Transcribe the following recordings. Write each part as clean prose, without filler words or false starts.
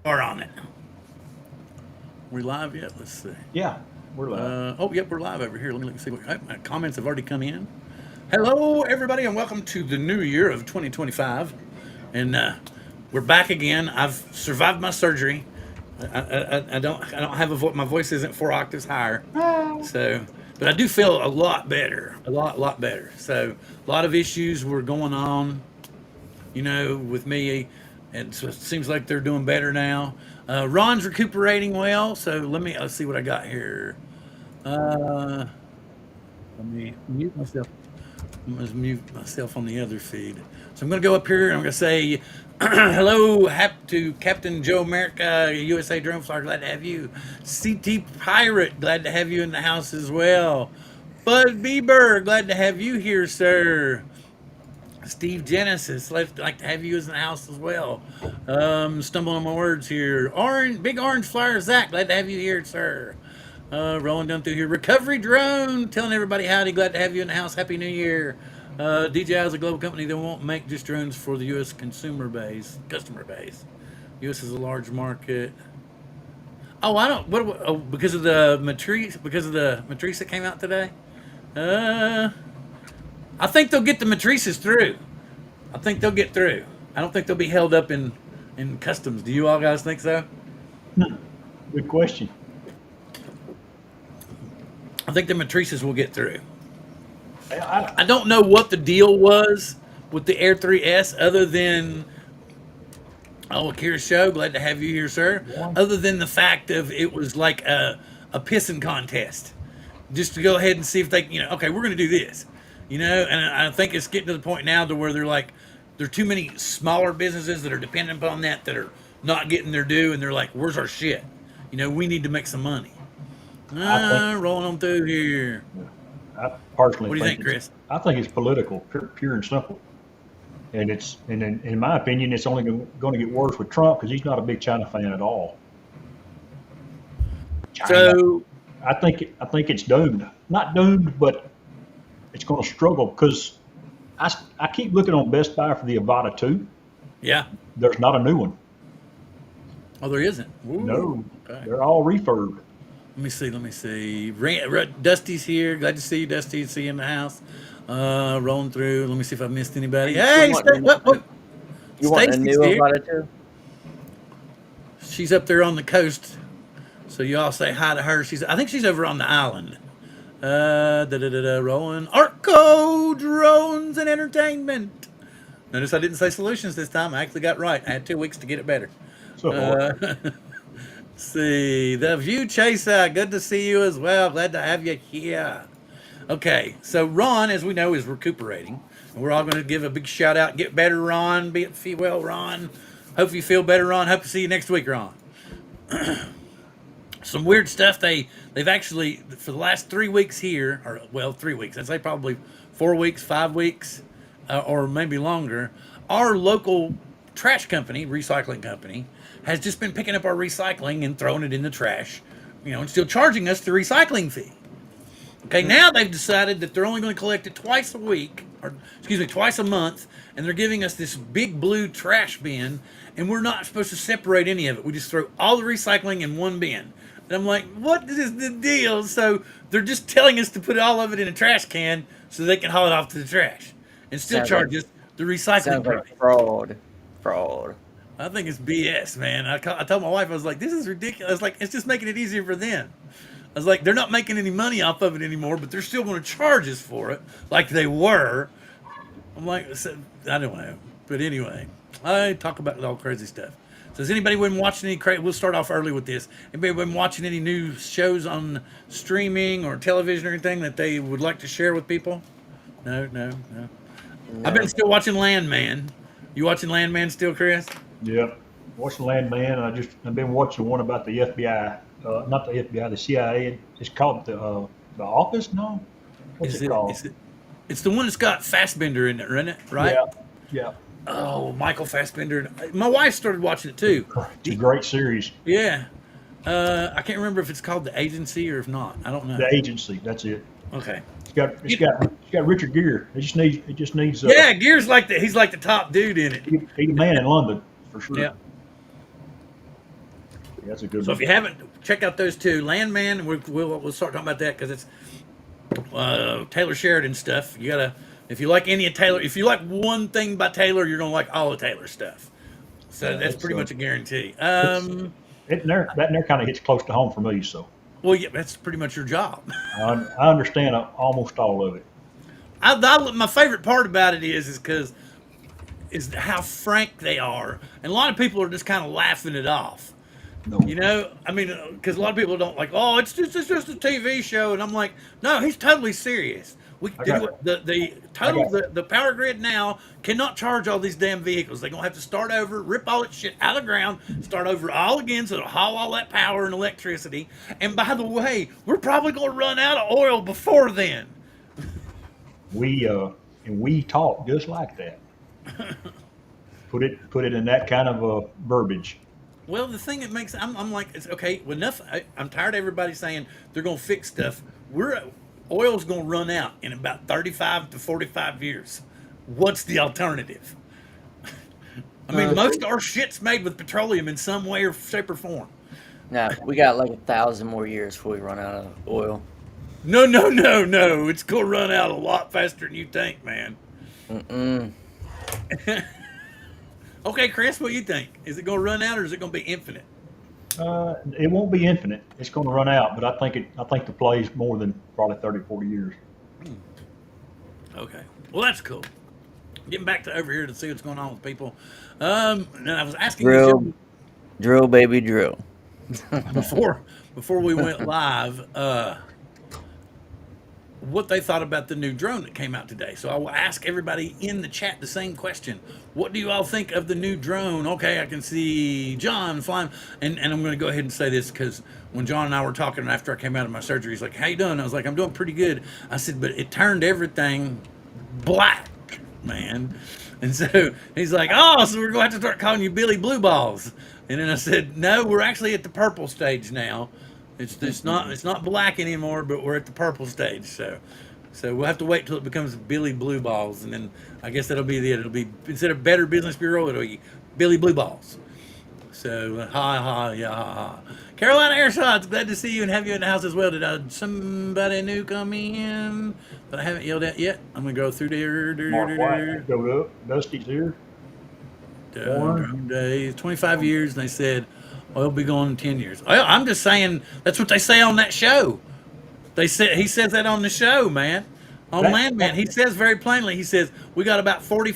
Are on it. We live yet? Let's see. Yeah, we're live. Oh, yep, we're live over here. Let me see what my comments have already come in. Hello, everybody, and welcome to the new year of 2025. And we're back again. I've survived my surgery. I don't have a voice. My voice isn't 4 octaves higher. So, but I do feel a lot better. A lot better. So, a lot of issues were going on, with me. And so it seems like they're doing better now. Ron's recuperating well. So let's see what I got here. Uh, Let me mute myself. I'm going to mute myself on the other feed. So I'm going to go up here and I'm going to say hello to Captain Joe America, USA Drone Flyer. Glad to have you. CT Pirate, glad to have you in the house as well. Bud Bieber, glad to have you here, sir. Steve Genesis, like to have you in the house as well. Stumbling on my words here. Big Orange Flyer Zach, glad to have you here, sir. Rolling down through here. Recovery Drone, telling everybody howdy, glad to have you in the house. Happy New Year. DJI is a global company that won't make just drones for the U.S. customer base. U.S. is a large market. Oh, I don't. Because of the matrice that came out today. I think they'll get the matrices through. I think they'll get through. I don't think they'll be held up in customs. Do you all guys think so? Good question. I think the matrices will get through. I, I don't know what the deal was with the Air 3S other than, Akira Show, glad to have you here, sir. yeah, Other than the fact of it was like a pissing contest. Just to go ahead and see if they, okay, we're going to do this. And I think it's getting to the point now to where there are too many smaller businesses that are dependent upon that are not getting their due, and they're like, where's our shit? We need to make some money. I think Rolling on through here. I personally What do you think, think Chris? I think it's political, pure and simple. And in my opinion, it's only going to get worse with Trump because he's not a big China fan at all. China, So, I think it's doomed. Not doomed, but it's going to struggle because I keep looking on Best Buy for the Avata 2. yeah. There's not a new one. Oh, there isn't. No, Ooh, okay. they're all refurb. Let me see. Dusty's here. Glad to see you, Dusty. See you in the house. Rolling through. Let me see if I missed anybody. You Hey, want a, you want a Stacy's new here. about it too? She's up there on the coast. So you all say hi to her. I think she's over on the island. Rolling. Arco Drones and Entertainment. Notice I didn't say solutions this time. I actually got it right. I had 2 weeks to get it better. So Uh, see. The View Chaser. Good to see you as well. Glad to have you here. Okay. So Ron, as we know, is recuperating. And we're all going to give a big shout out. Get better, Ron. Feel well, Ron. Hope you feel better, Ron. Hope to see you next week, Ron. Some weird stuff. They've actually for the last 3 weeks here, or well, 3 weeks. I'd say probably 4 weeks, 5 weeks, or maybe longer. Our local trash company, recycling company, has just been picking up our recycling and throwing it in the trash, and still charging us the recycling fee. Okay, now they've decided that they're only going to collect it twice a week, or excuse me, twice a month, and they're giving us this big blue trash bin, and we're not supposed to separate any of it. We just throw all the recycling in one bin. And I'm like, what is the deal? So they're just telling us to put all of it in a trash can so they can haul it off to the trash and still Sounds charge like us the recycling sounds price. like fraud. Fraud. I think it's BS, man. I told my wife, I was like, this is ridiculous. Like, it's just making it easier for them. I was like, they're not making any money off of it anymore, but they're still going to charge us for it like they were. I'm like, I don't know. But anyway, I talk about all crazy stuff. So has anybody been watching any crazy? We'll start off early with this. Anybody been watching any new shows on streaming or television or anything that they would like to share with people? No. I've been No. still watching Landman. You watching Landman still, Chris? yeah, watching Landman. And I've been watching one about the FBI, not the FBI, the CIA. It's called the Office. No, what's Is it it? called? Is it? It's the one that's got Fassbender in it, isn't it? Right? Yeah, yeah. Oh, Michael Fassbender. My wife started watching it too. It's a great series. Yeah. I can't remember if it's called The Agency or if not. I don't know. The Agency. That's it. Okay. It's got Richard Gere. It just needs Yeah, Gear's he's like the top dude in it. he's a man in London for sure. Yeah. that's a good So one. if you haven't, check out those two. Landman, we'll start talking about that because it's Taylor Sheridan stuff. You gotta, if you like any of Taylor, if you like one thing by Taylor, you're gonna like all of Taylor stuff. So Yeah, that's it's pretty much a guarantee. it's it there that there kind of hits close to home for me. So Well, yeah, that's pretty much your job. I understand almost all of it. My favorite part about it is because is how frank they are, and a lot of people are just kind of laughing it off. No, You know, I mean, because a lot of people don't like, oh, it's just a TV show, and I'm like, no, he's totally serious. We I do got the I total got the power grid now cannot charge all these damn vehicles. They're gonna have to start over, rip all that shit out of the ground, start over all again, so it'll haul all that power and electricity. And by the way, we're probably gonna run out of oil before then. we and we talk just like that. Put it in that kind of verbiage. Well, the thing that makes I'm like, it's okay. Well, enough. I'm tired of everybody saying they're gonna fix stuff. Oil's gonna run out in about 35 to 45 years. What's the alternative? I mean, most of our shit's made with petroleum in some way or shape or form. Nah, we got like 1,000 more years before we run out of oil. No, no, no, no. It's gonna run out a lot faster than you think, man. Mm-mm. Okay, Chris, what do you think? Is it gonna run out or is it gonna be infinite? It won't be infinite. It's going to run out, but I think the play's more than probably 30, 40 years. Okay. Well, that's cool. Getting back to over here to see what's going on with people. And I was asking Drill, drill, baby, drill. before we went live, what they thought about the new drone that came out today. So I will ask everybody in the chat the same question. What do you all think of the new drone? Okay, I can see John flying. And I'm going to go ahead and say this because when John and I were talking after I came out of my surgery, he's like, how you doing? I was like, I'm doing pretty good. I said, but it turned everything black, man. And so he's like, oh, so we're going to have to start calling you Billy Blue Balls. And then I said, no, we're actually at the purple stage now. It's not black anymore, but we're at the purple stage. So we'll have to wait till it becomes Billy Blue Balls, and then I guess that'll be it'll be instead of Better Business Bureau, it'll be Billy Blue Balls. So ha ha. Carolina Airshots, glad to see you and have you in the house as well. Did somebody new come in? But I haven't yelled at yet. I'm gonna go through there. Mark White showed up. Dusty's here. Drum days, 25 years, and they said, "Oh, it'll be gone in 10 years." I'm just saying that's what they say on that show. He says that on the show, man. On Landman, he says very plainly. He says we got about 40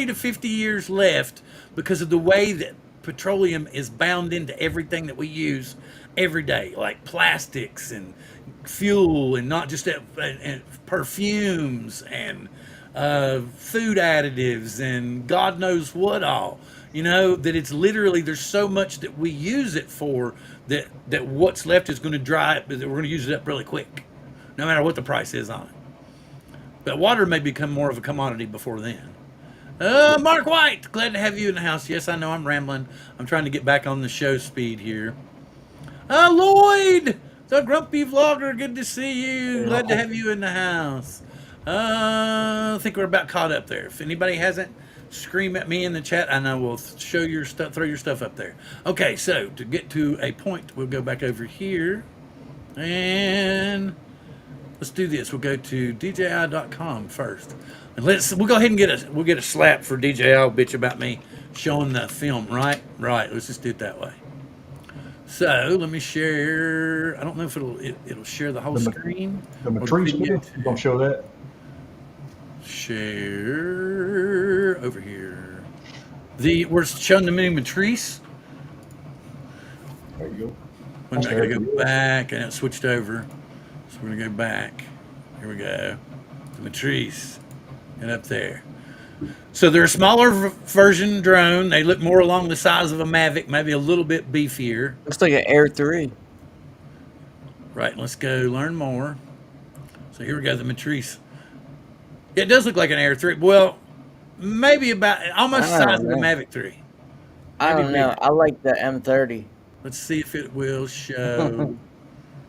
to 50 years left because of the way that petroleum is bound into everything that we use every day, like plastics and fuel, and not just and perfumes and food additives and God knows what all. You know, that it's literally, there's so much that we use it for that what's left is going to dry up, that we're going to use it up really quick, no matter what the price is on it. But water may become more of a commodity before then. Mark White, glad to have you in the house. Yes, I know I'm rambling. I'm trying to get back on the show speed here. Lloyd, the grumpy vlogger, good to see you. Glad to have you in the house. I think we're about caught up there. If anybody hasn't, scream at me in the chat and I will show your stuff, throw your stuff up there. Okay, so to get to a point, we'll go back over here and let's do this. We'll go to DJI.com first. And we'll go ahead and get a slap for DJI bitch about me showing the film, right? Right. Let's just do it that way. So let me share. I don't know if it'll share the whole screen. The Matrice video, you gonna show that? Share over here. We're showing the mini Matrice. There you go. I gotta go back, and it switched over. So we're gonna go back. Here we go. The Matrice, and up there. So they're a smaller version drone. They look more along the size of a Mavic, maybe a little bit beefier. Looks like an Air 3. Right. Let's go learn more. So here we go. The Matrice. It does look like an Air 3. Well, maybe about almost the size of the Mavic 3. I don't know. I like the M30. Let's see if it will show.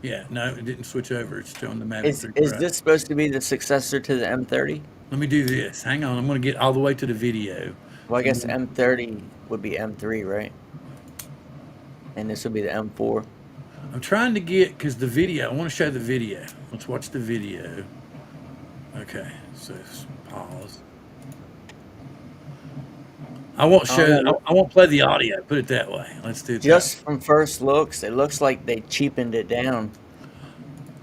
Yeah, no, it didn't switch over. It's showing the Mavic 3 Pro. Is this supposed to be the successor to the M30? Let me do this. Hang on. I'm going to get all the way to the video. Well, I guess M30 would be M3, right? and this will be the M4. I'm trying to get, because the video, I want to show the video. Let's watch the video. Okay, so pause. I won't show, I won't play the audio, put it that way. Let's do that. Just from first looks, it looks like they cheapened it down.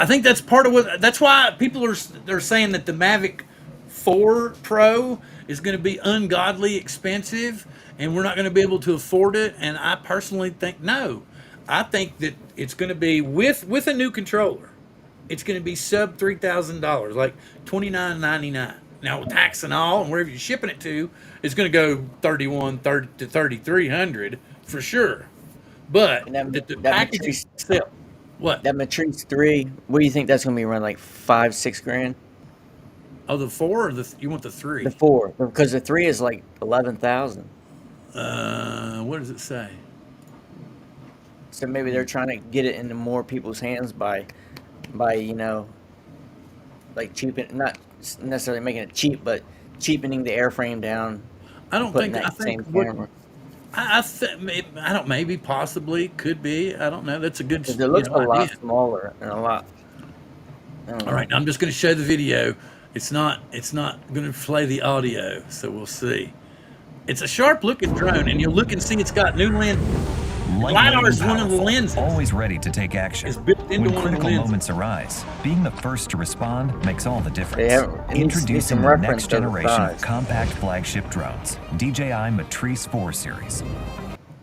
I think that's part of what, that's why people they're saying that the Mavic 4 Pro is going to be ungodly expensive and we're not going to be able to afford it. And I personally think, no, I think that it's going to be with a new controller. It's going to be sub $3,000, like $29.99. Now with tax and all, and wherever you're shipping it to, it's going to go $3,130 to $3,300 for sure. But And the that package Matrice, itself, what? that Matrice 3, what do you think that's going to be around like 5-6 grand? Oh, the 4 or you want the 3? The 4, because the 3 is like 11,000. What does it say? So maybe they're trying to get it into more people's hands by you know, like not necessarily making it cheap, but cheapening the airframe down. I don't Putting think. that I think. same camera. I don't. Maybe, possibly, could be. I don't know. That's a good. 'Cause it looks a lot idea. smaller and a lot. I don't know. All right, now I'm just going to show the video. It's not going to play the audio, so we'll see. It's a sharp-looking drone, and you'll look and see it's got new lens. LiDAR is one of the lenses. Always ready to take action. It's built into When one of the critical lenses. moments arise, being the first to respond makes all the difference. It needs to be Introducing some the reference next to the generation size. of compact flagship drones, DJI Matrice 4 series.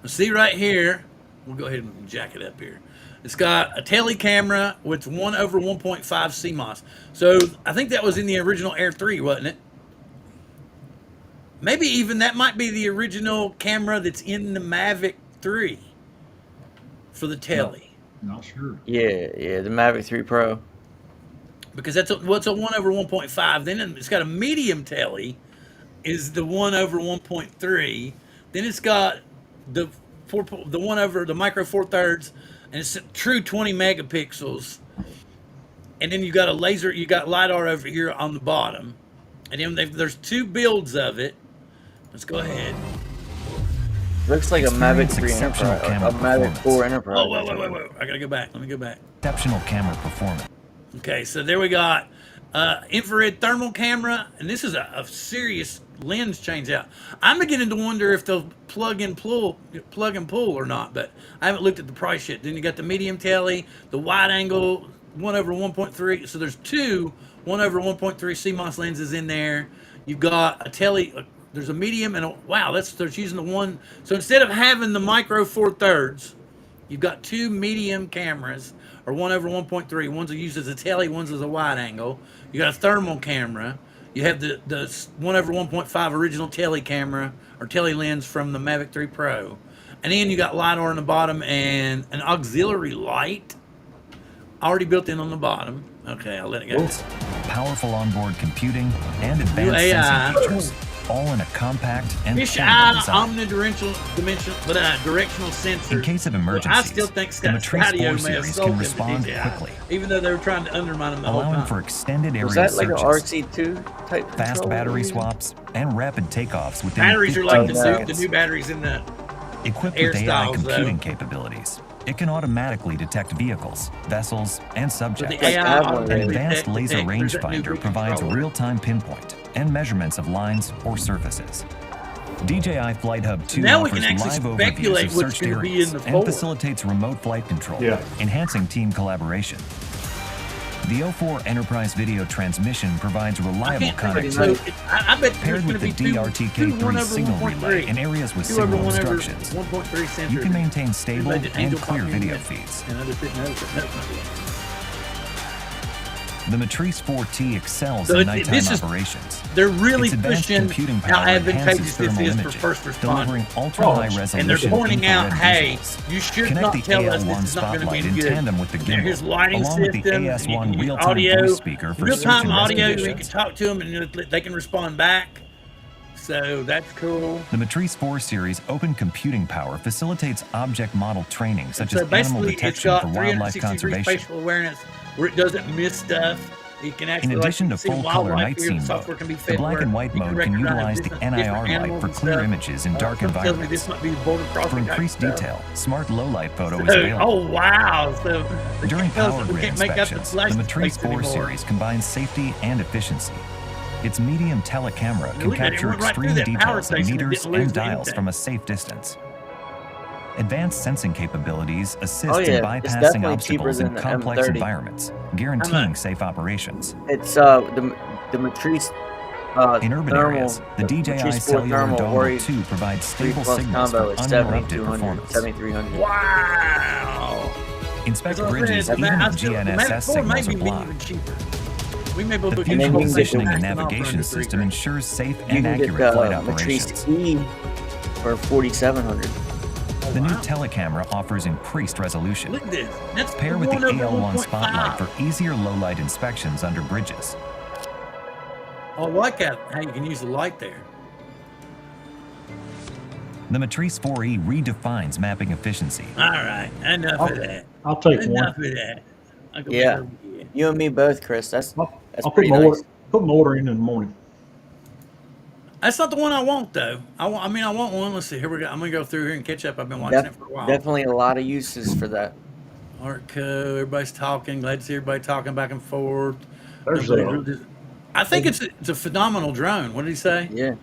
See right here, we'll go ahead and jack it up here. It's got a tele camera with 1/1.5 CMOS. So I think that was in the original Air 3, wasn't it? Maybe even that might be the original camera that's in the Mavic 3 for the tele. Not sure. Yeah, the Mavic 3 Pro. Because that's what's a 1/1.5. Then it's got a medium tele, is the 1/1.3. Then it's got the 1 over the micro 4/3, and it's a true 20 megapixels. And then you got a laser, you got LiDAR over here on the bottom, and then there's 2 builds of it. Let's go ahead. Looks like a Mavic Experience 3 exceptional Enterprise, camera a Mavic 4 performance. Enterprise. Whoa! I gotta go back. Let me go back. Exceptional camera performance. Okay, so there we got infrared thermal camera, and this is a serious lens change out. I'm beginning to wonder if they'll plug and pull or not, but I haven't looked at the price yet. Then you got the medium tele, the wide angle 1/1.3. So there's 2 1/1.3 CMOS lenses in there. You've got a tele. There's a medium and they're using the one. So instead of having the micro 4/3, you've got 2 medium cameras, or 1/1.3. One's used as a tele, one's as a wide angle. You got a thermal camera. You have the 1/1.5 original tele camera or tele lens from the Mavic 3 Pro, and then you got LiDAR on the bottom and an auxiliary light already built in on the bottom. Okay, I'll let it go. Powerful onboard computing and advanced AI. sensing features, all in a compact and Fish portable eye design. directional sensor. In case of I emergencies, still think the Scott Matrice 4 Stadio may have series sold can them to respond DJI, quickly, even though they were trying to undermine them the whole allowing time. for extended area Was that like an searches, RC2 type fast controller? battery swaps, and rapid takeoffs within Batteries are 15 like the seconds. new batteries in the Equipped Air with AI styles, computing though. capabilities, it can automatically detect vehicles, vessels, and subjects. the AI. Like An automated advanced laser There's that new rangefinder Bluetooth provides controller. real-time pinpoint and measurements of lines or surfaces. DJI Flight Hub 2 Now we offers can actually live overviews speculate of what's searched gonna be areas in the and fold. facilitates remote flight control, Yeah. enhancing team collaboration. The O4 Enterprise Video Transmission provides reliable connectivity. I bet there's Paired going with to the be two DRTK3 signal relay in areas with signal obstructions, 1.3 sensor. you can maintain stable Related to and angel clear popping video in. feeds. And I just didn't notice it. That's not it. The Matrice 4T excels So in it- nighttime this is- operations. They're really Its advanced pushing computing how power advantageous enhances this thermal is for imaging, first responders. delivering ultra-high And they're resolution pointing out, infrared hey, visuals. you should Connect not the tell us AL1 this is not going to be spotlight in good. tandem with the Here's gimbal, lighting along with the system, you AS1 can use real-time audio, voice speaker for search real-time and audio, rescue you can missions. talk to them and they can respond back. So that's cool. The Matrice 4 series open computing power facilitates object model training such So as animal basically, it's detection got for wildlife 360-degree conservation. spatial awareness where it doesn't miss stuff. You can In actually, addition to see full-color wildlife night here. The scene software mode, can be the fed black where and white you can mode can recognize utilize the different NIR light animals for and clear stuff. images in dark Something tells me environments. this might be border For crossing type increased stuff. detail, smart low-light photo is So, available. oh wow! So they During can't tell us power that we grid can't make out the inspections, flash the Matrice plates 4 anymore. series combines safety and efficiency. Its medium telecamera can Look at it, it capture went right through extreme that power details in station and meters didn't lose and the dials intake. from a safe distance. Advanced sensing capabilities assist Oh, in yeah, it's bypassing definitely cheaper obstacles than in the complex M30. environments, How guaranteeing much? safe operations. It's the Matrice In urban thermal. areas, the The DJI Matrice 4 Cellular thermal Dongle Worry 2 provides 3 stable Plus signals combo for is uninterrupted 7200, performance. 7300. Wow! Inspect That's what I bridges said. even if The Mavic GNSS 4 may signals are be blocked. even cheaper. We may be able The to And then future you can get positioning the- and Aston off for navigation under system $3,000. ensures safe You and can get accurate flight the Matrice operations. E for 4700. The new Wow. telecamera offers increased resolution. Look at this. That's Pair with the one over AL1 spotlight 1.5. for easier low-light inspections under bridges. I like how you can use the light there. The Matrice 4E redefines mapping efficiency. All right, enough of that. I'll take one. Enough of that. I'll go back Yeah. over here. You and me both, Chris. That's I'll put pretty my nice. order in the morning. That's not the one I want though. I want one. Let's see. Here we go. I'm gonna go through here and catch up. I've been watching it for a while. Definitely a lot of uses for that. Artco. Everybody's talking. Glad to see everybody talking back and forth. There's I think it's a phenomenal drone. What did he say? Yeah.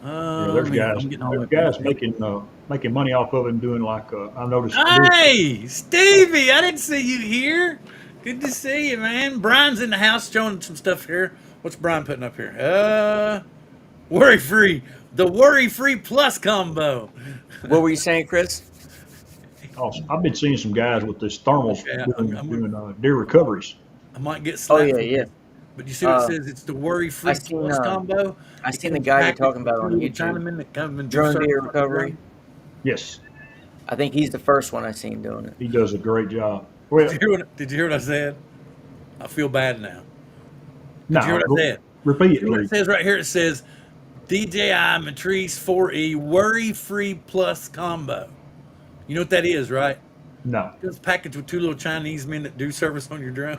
there's I'm getting all there's up guys here. making money off of it and doing like I noticed. Hey, Stevie, I didn't see you here. Good to see you, man. Brian's in the house showing some stuff here. What's Brian putting up here? Worry free. The worry free plus combo. What were you saying, Chris? I've been seeing some guys with this thermal Yeah, doing deer recoveries. I might get Oh slapped. yeah, for yeah. this, But you see what it says? It's the worry free I seen, plus combo. I It seen the comes guy you're packaged talking about with on two little YouTube. Chinamen that come and do Drone service deer on the recovery. drone. Yes, I think he's the first one I seen doing it. he does a great job. Well, Did you hear what I said? I feel bad now. no, Did you hear what I said? repeat See what it it, please. says right here? It says DJI Matrice 4E worry free plus combo. You know what that is, right? No. It's packaged with two little Chinese men that do service on your drone.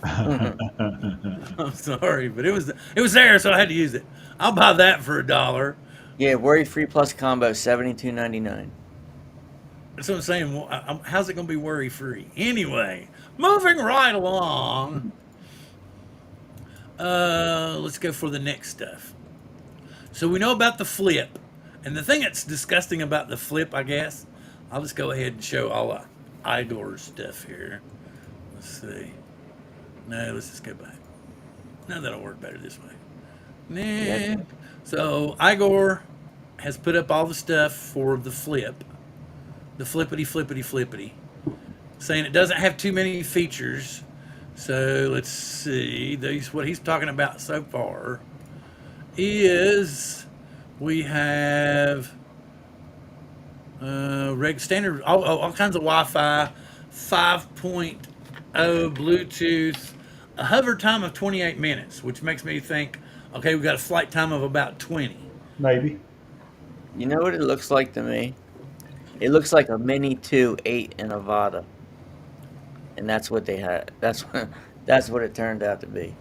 I'm sorry, but it was there, so I had to use it. I'll buy that for $1. Yeah, worry free plus combo, $72.99. That's what I'm saying. Well, how's it going to be worry free? Anyway, moving right along. Let's go for the next stuff. So we know about the flip, and the thing that's disgusting about the flip, I guess, I'll just go ahead and show all of Igor's stuff here. Let's see. No, let's just go back. No, that'll work better this way. Nah. Yeah. So Igor has put up all the stuff for the flip, the flippity, saying it doesn't have too many features. So let's see. What he's talking about so far is we have standard all kinds of Wi-Fi, 5.0 Bluetooth, a hover time of 28 minutes, which makes me think, okay, we've got a flight time of about 20. Maybe. You know what it looks like to me? It looks like a Mini 2.8 in Nevada. And that's what they had. That's what it turned out to be.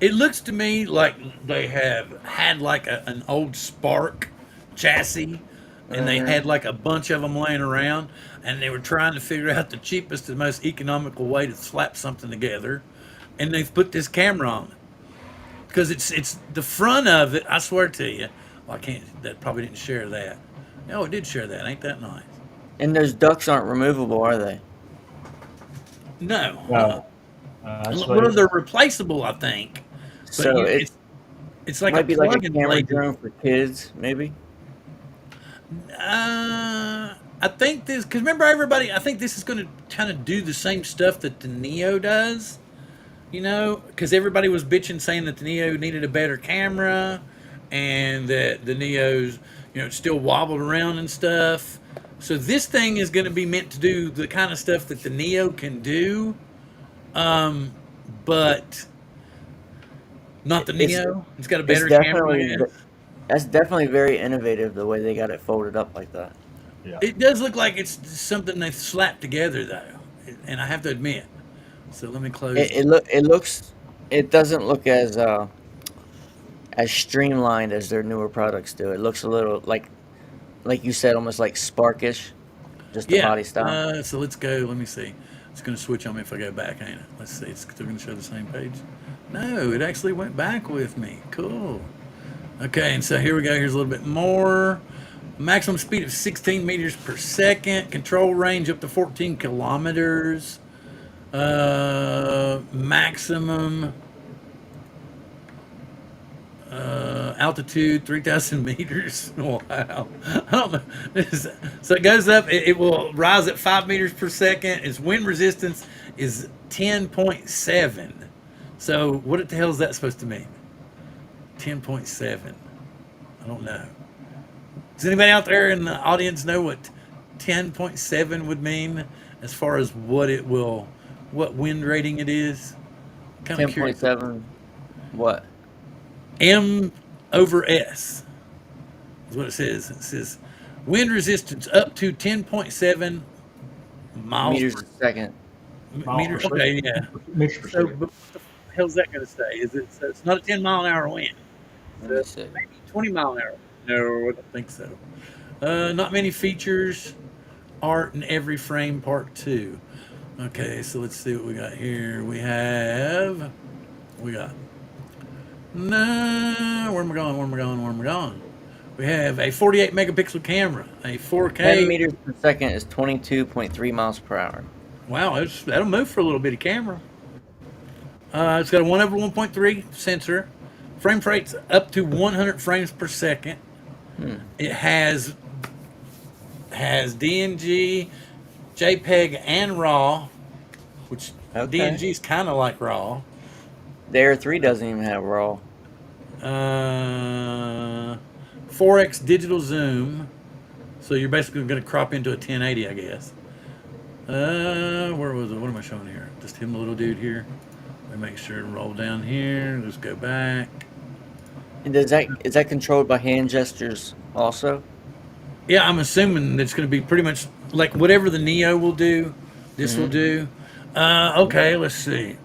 It looks to me like they have had like an old Spark chassis, and they had like a bunch of them laying around, and they were trying to figure out the cheapest and most economical way to slap something together, and they've put this camera on it because it's the front of it. I swear to you, well, I can't. That probably didn't share that. No, it did share that. Ain't that nice? And those ducks aren't removable, are they? No. I'd say Well, they're replaceable, I think. But So it's like might a be like a plug and camera play. drone for kids, maybe. I think this, because remember everybody, I think this is going to kind of do the same stuff that the Neo does, because everybody was bitching saying that the Neo needed a better camera and that the Neos, it still wobbled around and stuff. So this thing is going to be meant to do the kind of stuff that the Neo can do, but not the Neo. It's got a better camera. That's definitely very innovative the way they got it folded up like that. Yeah. It does look like it's something they've slapped together, though, and I have to admit. So let me close. It it doesn't look as streamlined as their newer products do. It looks a little like you said, almost like Sparkish, just the Yeah. body style. So let's go. Let me see. It's going to switch on me if I go back, ain't it? Let's see. It's still going to show the same page. No, it actually went back with me. Cool. Okay, and so here we go. Here's a little bit more. Maximum speed of 16 meters per second. Control range up to 14 kilometers. Maximum altitude 3,000 meters. Wow. I don't know. So it goes up. It will rise at 5 meters per second. Its wind resistance is 10.7. So what the hell is that supposed to mean? 10.7. I don't know. Does anybody out there in the audience know what 10.7 would mean as far as what wind rating it is? Kind of curious. 10.7. What? M over S is what it says. It says wind resistance up to 10.7 miles Meters per per second. meter. Okay, yeah. Meters per So, second. but what the hell's that going to say? Is it? So it's not a 10-mile-an-hour wind. Let me see. Maybe 20-mile-an-hour. No, I don't think so. Not many features. Art in every frame. Part 2. Okay, so let's see what we got here. We got. No, where am I going? We have a 48 megapixel camera, a 4K. 10 meters per second is 22.3 miles per hour. Wow, that'll move for a little bitty camera. It's got a 1/1.3 sensor. Frame rate's up to 100 frames per second. It has DNG, JPEG, and RAW, which Okay. DNG is kind of like RAW. The Air 3 doesn't even have RAW. 4x digital zoom, so you're basically going to crop into a 1080, I guess. Where was it? What am I showing here? Just him, little dude here. Let me make sure and roll down here. Let's go back. And is that controlled by hand gestures also? Yeah, I'm assuming it's going to be pretty much like whatever the Neo will do, this will do. Okay, let's see.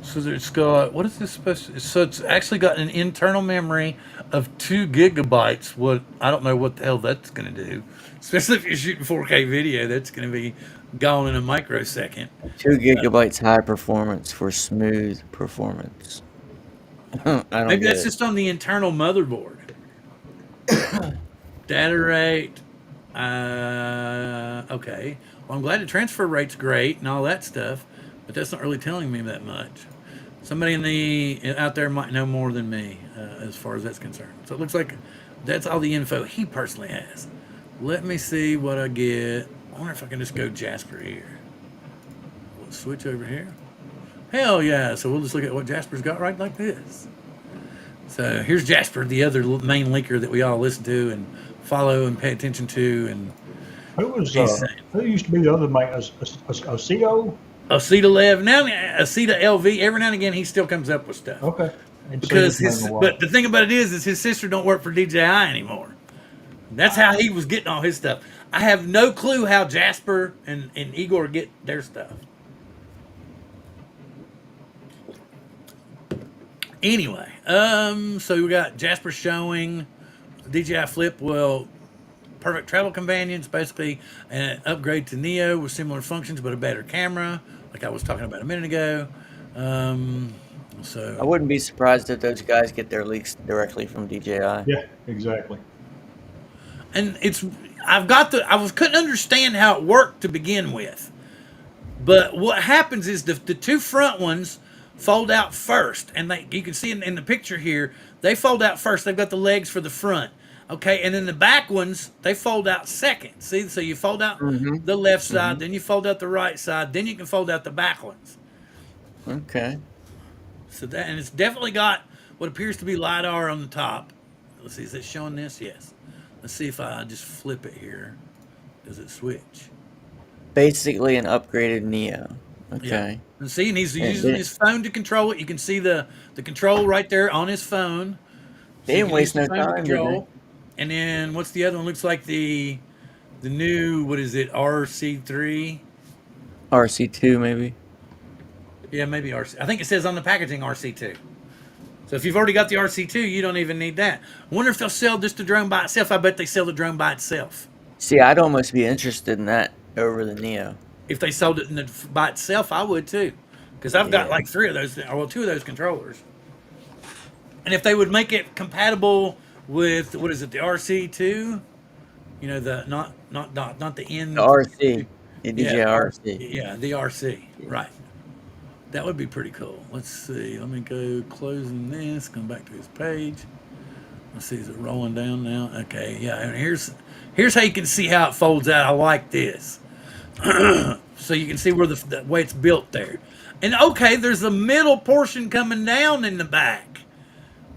So it's got, what is this supposed to, so it's actually got an internal memory of 2 gigabytes. What, I don't know what the hell that's going to do. Especially if you're shooting 4K video, that's going to be gone in a microsecond. 2 gigabytes high performance for smooth performance. I don't Maybe get that's it. just on the internal motherboard. Data rate. Okay. Well, I'm glad the transfer rate's great and all that stuff, but that's not really telling me that much. Somebody out there might know more than me as far as that's concerned. So it looks like that's all the info he personally has. Let me see what I get. I wonder if I can just go Jasper here. We'll switch over here. Hell yeah. So we'll just look at what Jasper's got right like this. So here's Jasper, the other main linker that we all listen to and follow and pay attention to. And Who used to be the other man? Aceto? Aceta Lev, now Aceta LV, every now and again he still comes up with stuff. Okay. Because but the thing about it is his sister don't work for DJI anymore. That's how he was getting all his stuff. I have no clue how Jasper and Igor get their stuff. Anyway, so we got Jasper showing DJI Flip. Well, perfect travel companions, basically an upgrade to Neo with similar functions but a better camera, like I was talking about a minute ago. So I wouldn't be surprised if those guys get their leaks directly from DJI. Yeah, exactly. And couldn't understand how it worked to begin with. But what happens is the 2 front ones fold out first, and you can see in the picture here, they fold out first. They've got the legs for the front. Okay, and then the back ones, they fold out second. See, so you fold out the left side, then you fold out the right side, then you can fold out the back ones. Okay. So and it's definitely got what appears to be LiDAR on the top. Let's see, is it showing this? Yes. Let's see if I just flip it here. Does it switch? Basically an upgraded Neo. Okay. Yeah. And see, and he's using his phone to control it. You can see the control right there on his phone. They didn't waste no time, did they? And then what's the other one? Looks like the new, what is it, RC3? RC2 maybe. Yeah, maybe RC. I think it says on the packaging RC2. So if you've already got the RC2, you don't even need that. I wonder if they'll sell just the drone by itself. I bet they sell the drone by itself. See, I'd almost be interested in that over the Neo. If they sold it by itself, I would too. Because I've got Yeah. like 3 of those, or well, 2 of those controllers. And if they would make it compatible with, what is it, the RC2? You know, the not the N. The RC. The DJI Yeah, RC. Yeah, the RC. Right. That would be pretty cool. Let's see. Let me go closing this. Come back to his page. Let's see. Is it rolling down now? Okay. Yeah. And here's how you can see how it folds out. I like this. So you can see where the way it's built there. And okay, there's a middle portion coming down in the back.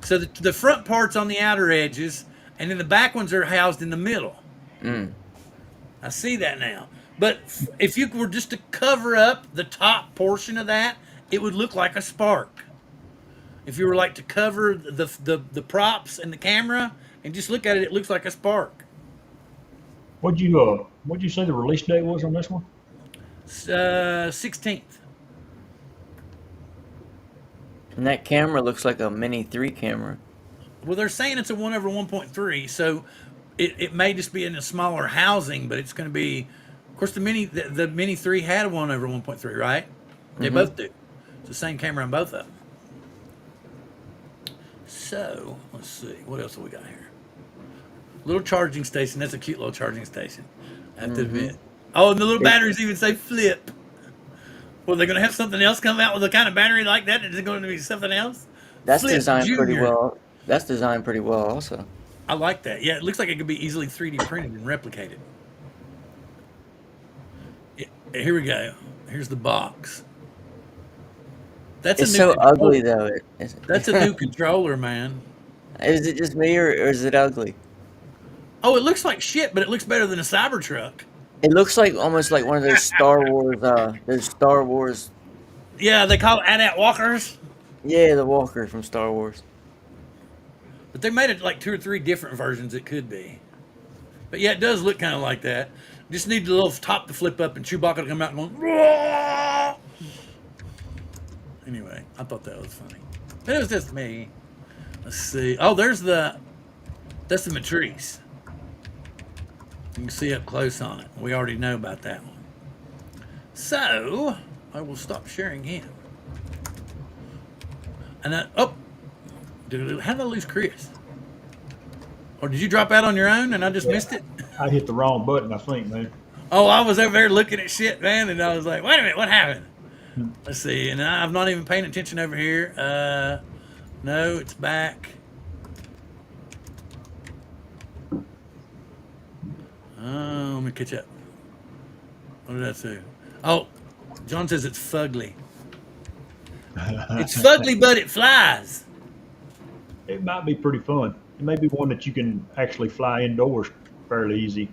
So the front part's on the outer edges, and then the back ones are housed in the middle. I see that now. But if you were just to cover up the top portion of that, it would look like a Spark. If you were like to cover the props and the camera and just look at it, it looks like a Spark. What'd you say the release date was on this one? 16th. And that camera looks like a Mini 3 camera. Well, they're saying it's a 1/1.3, so it may just be in a smaller housing, but it's going to be, of course, the Mini 3 had a 1/1.3, right? They both do. It's the same camera on both of them. So let's see, what else have we got here? Little charging station. That's a cute little charging station, I have to admit. Oh, and the little batteries even say flip. Well, they're going to have something else come out with a kind of battery like that? Is it going to be something else? That's Flip designed pretty Junior. well. That's designed pretty well also. I like that. Yeah, it looks like it could be easily 3D printed and replicated. Yeah, here we go. Here's the box. That's It's a new so controller. ugly though. That's a new controller, man. Is it just me or is it ugly? Oh, it looks like shit, but it looks better than a Cybertruck. It looks like almost like one of those Star Wars. Those Star Wars. Yeah, they call it AT-AT walkers. Yeah, the Walker from Star Wars. But they made it like 2 or 3 different versions it could be. But yeah, it does look kind of like that. Just need the little top to flip up and Chewbacca to come out and go. "Roar!" Anyway, I thought that was funny. But it was just me. Let's see. Oh, that's the Matrice. You can see up close on it. We already know about that one. So, I will stop sharing him. And how did I lose Chris? Or did you drop out on your own and I just missed it? I hit the wrong button, I think, man. Oh, I was over there looking at shit, man, and I was like, wait a minute, what happened? Let's see, and I'm not even paying attention over here. No, it's back. Let me catch up. What did I say? Oh, John says it's fugly. It's fugly, but it flies. It might be pretty fun. It may be one that you can actually fly indoors fairly easy.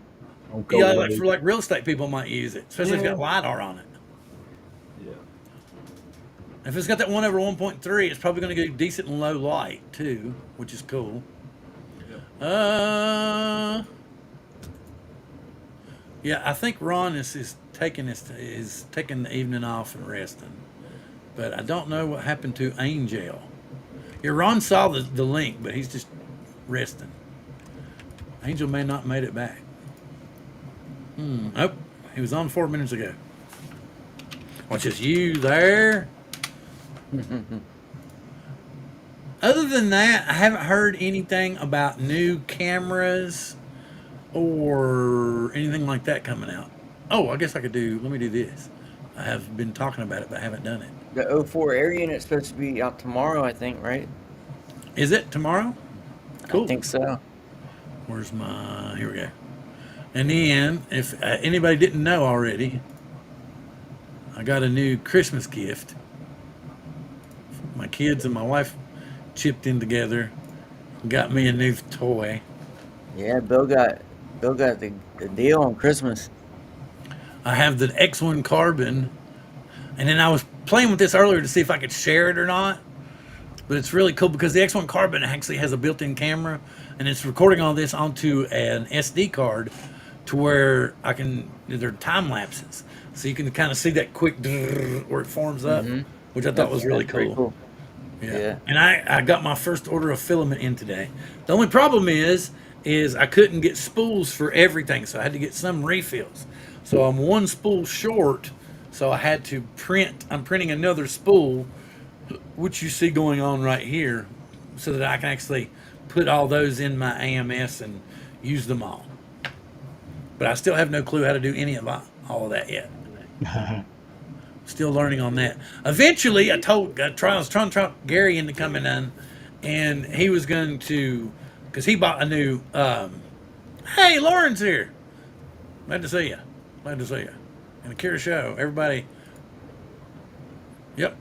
On cold Yeah, like days. for like real estate people might use it, especially if it's got LiDAR on it. Yeah. If it's got that 1/1.3, it's probably going to go decent and low light too, which is cool. Yeah, I think Ron is taking the evening off and resting, but I don't know what happened to Angel. Yeah, Ron saw the link, but he's just resting. Angel may not made it back. Oh, he was on 4 minutes ago. Watch this, you there? Other than that, I haven't heard anything about new cameras or anything like that coming out. Oh, I guess let me do this. I have been talking about it, but I haven't done it. The 04 air unit's supposed to be out tomorrow, I think, right? Is it tomorrow? Cool. I think so. Where's here we go. And then, if anybody didn't know already, I got a new Christmas gift. My kids and my wife chipped in together and got me a new toy. Yeah, Bill got the deal on Christmas. I have the X1 Carbon, and then I was playing with this earlier to see if I could share it or not. But it's really cool because the X1 Carbon actually has a built-in camera, and it's recording all this onto an SD card to where they're time lapses. So you can kind of see that quick where it forms up. which I thought was really That's pretty cool. Yeah. Yeah. And I got my first order of filament in today. The only problem is I couldn't get spools for everything, so I had to get some refills. So I'm one spool short, so I had to print. I'm printing another spool, which you see going on right here, so that I can actually put all those in my AMS and use them all. But I still have no clue how to do any of all of that yet. Still learning on that. Eventually, I was trying to talk Gary into coming in, and he was going to, because he bought a new. Hey, Lauren's here. Glad to see you. Glad to see you. And a Kira show. Everybody. Yep.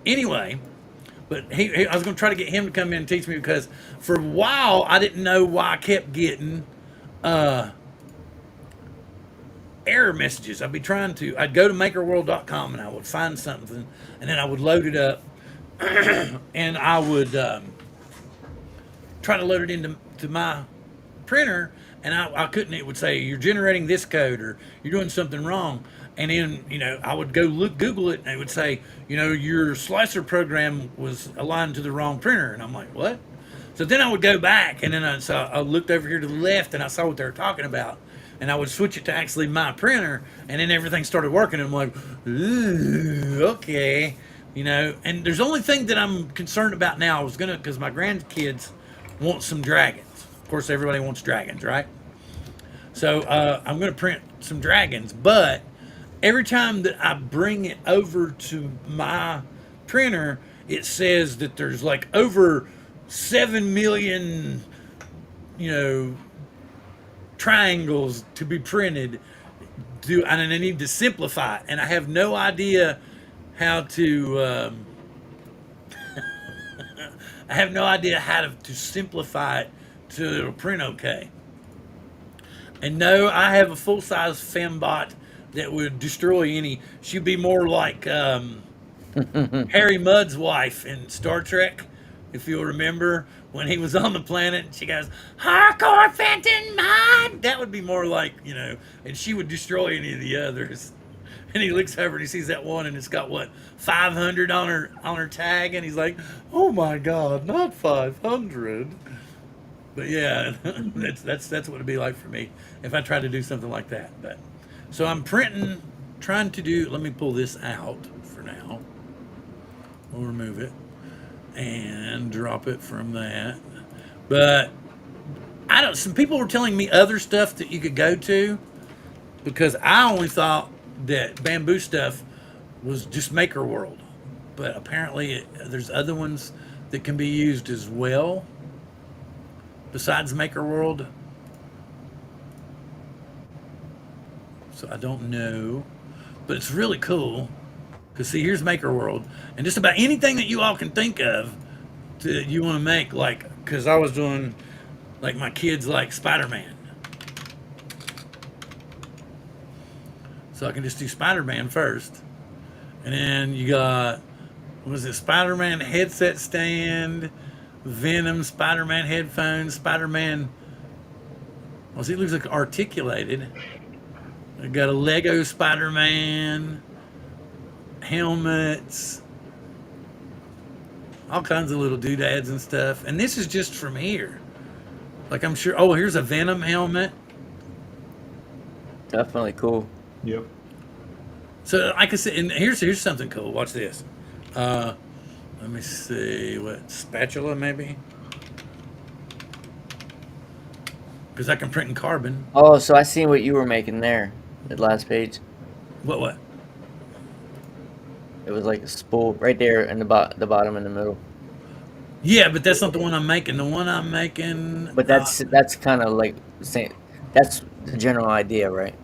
Anyway, but I was going to try to get him to come in and teach me, because for a while I didn't know why I kept getting error messages. I'd go to makerworld.com and I would find something, and then I would load it up and I would try to load it into my printer, and I couldn't. It would say you're generating this code, or you're doing something wrong. And then, I would go Google it, and it would say, your slicer program was aligned to the wrong printer. And I'm like, what? So then I would go back, and then I looked over here to the left, and I saw what they were talking about. And I would switch it to actually my printer, and then everything started working. And I'm like, ooh, okay. And there's the only thing that I'm concerned about now, because my grandkids want some dragons. Of course, everybody wants dragons, right? So I'm going to print some dragons, but every time that I bring it over to my printer, it says that there's like over 7 million, triangles to be printed. And I need to simplify it, and I have no idea how to. I have no idea how to simplify it so it'll print okay. And no, I have a full-size fembot that would destroy any. She'd be more like Harry Mudd's wife in Star Trek, if you'll remember, when he was on the planet. And she goes, "Hardcore Fenton Mudd." That would be more like, and she would destroy any of the others. And he looks over and he sees that one, and it's got 500 on her tag, and he's like, "Oh my God, not 500." But yeah, that's what it'd be like for me if I tried to do something like that. But so I'm trying to do. Let me pull this out for now. We'll remove it and drop it from that. But some people were telling me other stuff that you could go to, because I only thought that bamboo stuff was just Maker World, but apparently there's other ones that can be used as well besides Maker World. So I don't know, but it's really cool, because see, here's Maker World, and just about anything that you all can think of that you want to make, because I was doing my kids like Spider-Man. So I can just do Spider-Man first. And then you got, Spider-Man headset stand, Venom, Spider-Man headphones, Spider-Man. Well, see, it looks like articulated. I got a Lego Spider-Man, helmets, all kinds of little doodads and stuff. And this is just from here. I'm sure, here's a Venom helmet. Definitely cool. Yep. So like I said, and here's something cool. Watch this. Let me see, spatula maybe? Because I can print in carbon. Oh, so I seen what you were making there, the last page. What? It was like a spool right there in the bottom in the middle. Yeah, but that's not the one I'm making. The one I'm making. But that's kind of like saying, that's the general idea, right?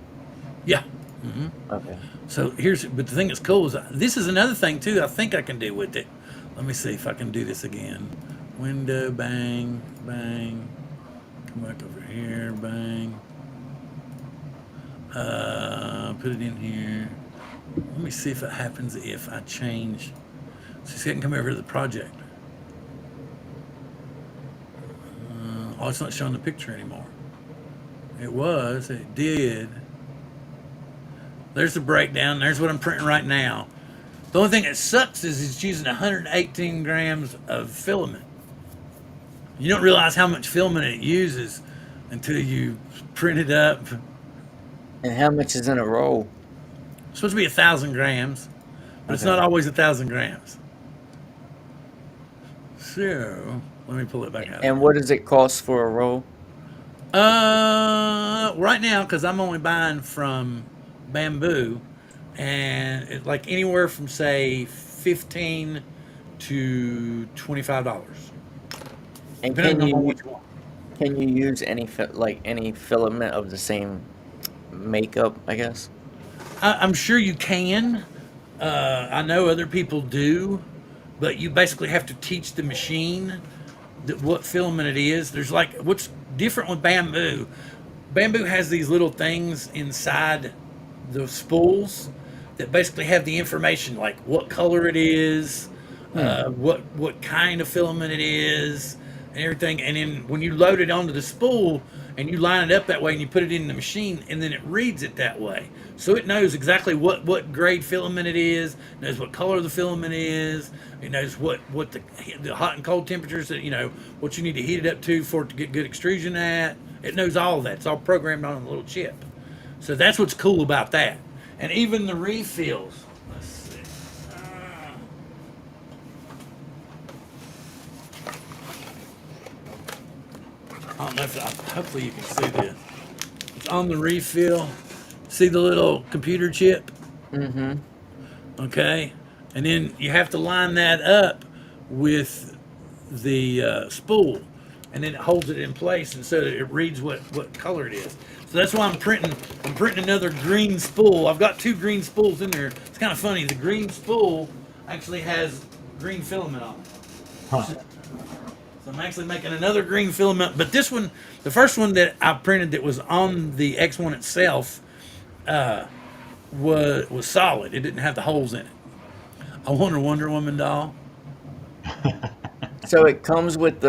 Yeah. Mm-hmm. Okay. So but the thing that's cool is this is another thing too. I think I can do with it. Let me see if I can do this again. Window, bang, bang. Come back over here, bang. Put it in here. Let me see if it happens if I change. So I can come over to the project. It's not showing the picture anymore. It did. There's the breakdown. There's what I'm printing right now. The only thing that sucks is it's using 118 grams of filament. You don't realize how much filament it uses until you print it up. And how much is in a roll? It's supposed to be 1,000 grams, but it's Okay. not always 1,000 grams. So let me pull it back out. And what does it cost for a roll? Right now, because I'm only buying from Bamboo, and it, like anywhere from say $15 to $25, And depending on which one. can you use any filament of the same makeup? I guess. I'm sure you can. I know other people do, but you basically have to teach the machine that what filament it is. There's like what's different with bamboo. Bamboo has these little things inside the spools that basically have the information, like what color it is, what kind of filament it is, and everything. And then when you load it onto the spool and you line it up that way and you put it in the machine, and then it reads it that way, so it knows exactly what grade filament it is, knows what color the filament is, it knows what the hot and cold temperatures that what you need to heat it up to for it to get good extrusion at. It knows all of that. It's all programmed on a little chip. So that's what's cool about that. And even the refills. Let's see. I don't know if hopefully you can see this. It's on the refill. See the little computer chip? Mm-hmm. Okay. And then you have to line that up with the spool. And then it holds it in place, and so that it reads what color it is. So that's why I'm printing another green spool. I've got 2 green spools in there. It's kind of funny. The green spool actually has green filament on it. Huh. So I'm actually making another green filament. But this one, the first one that I printed that was on the X1 itself, was solid. It didn't have the holes in it. I want a Wonder Woman doll. So it comes with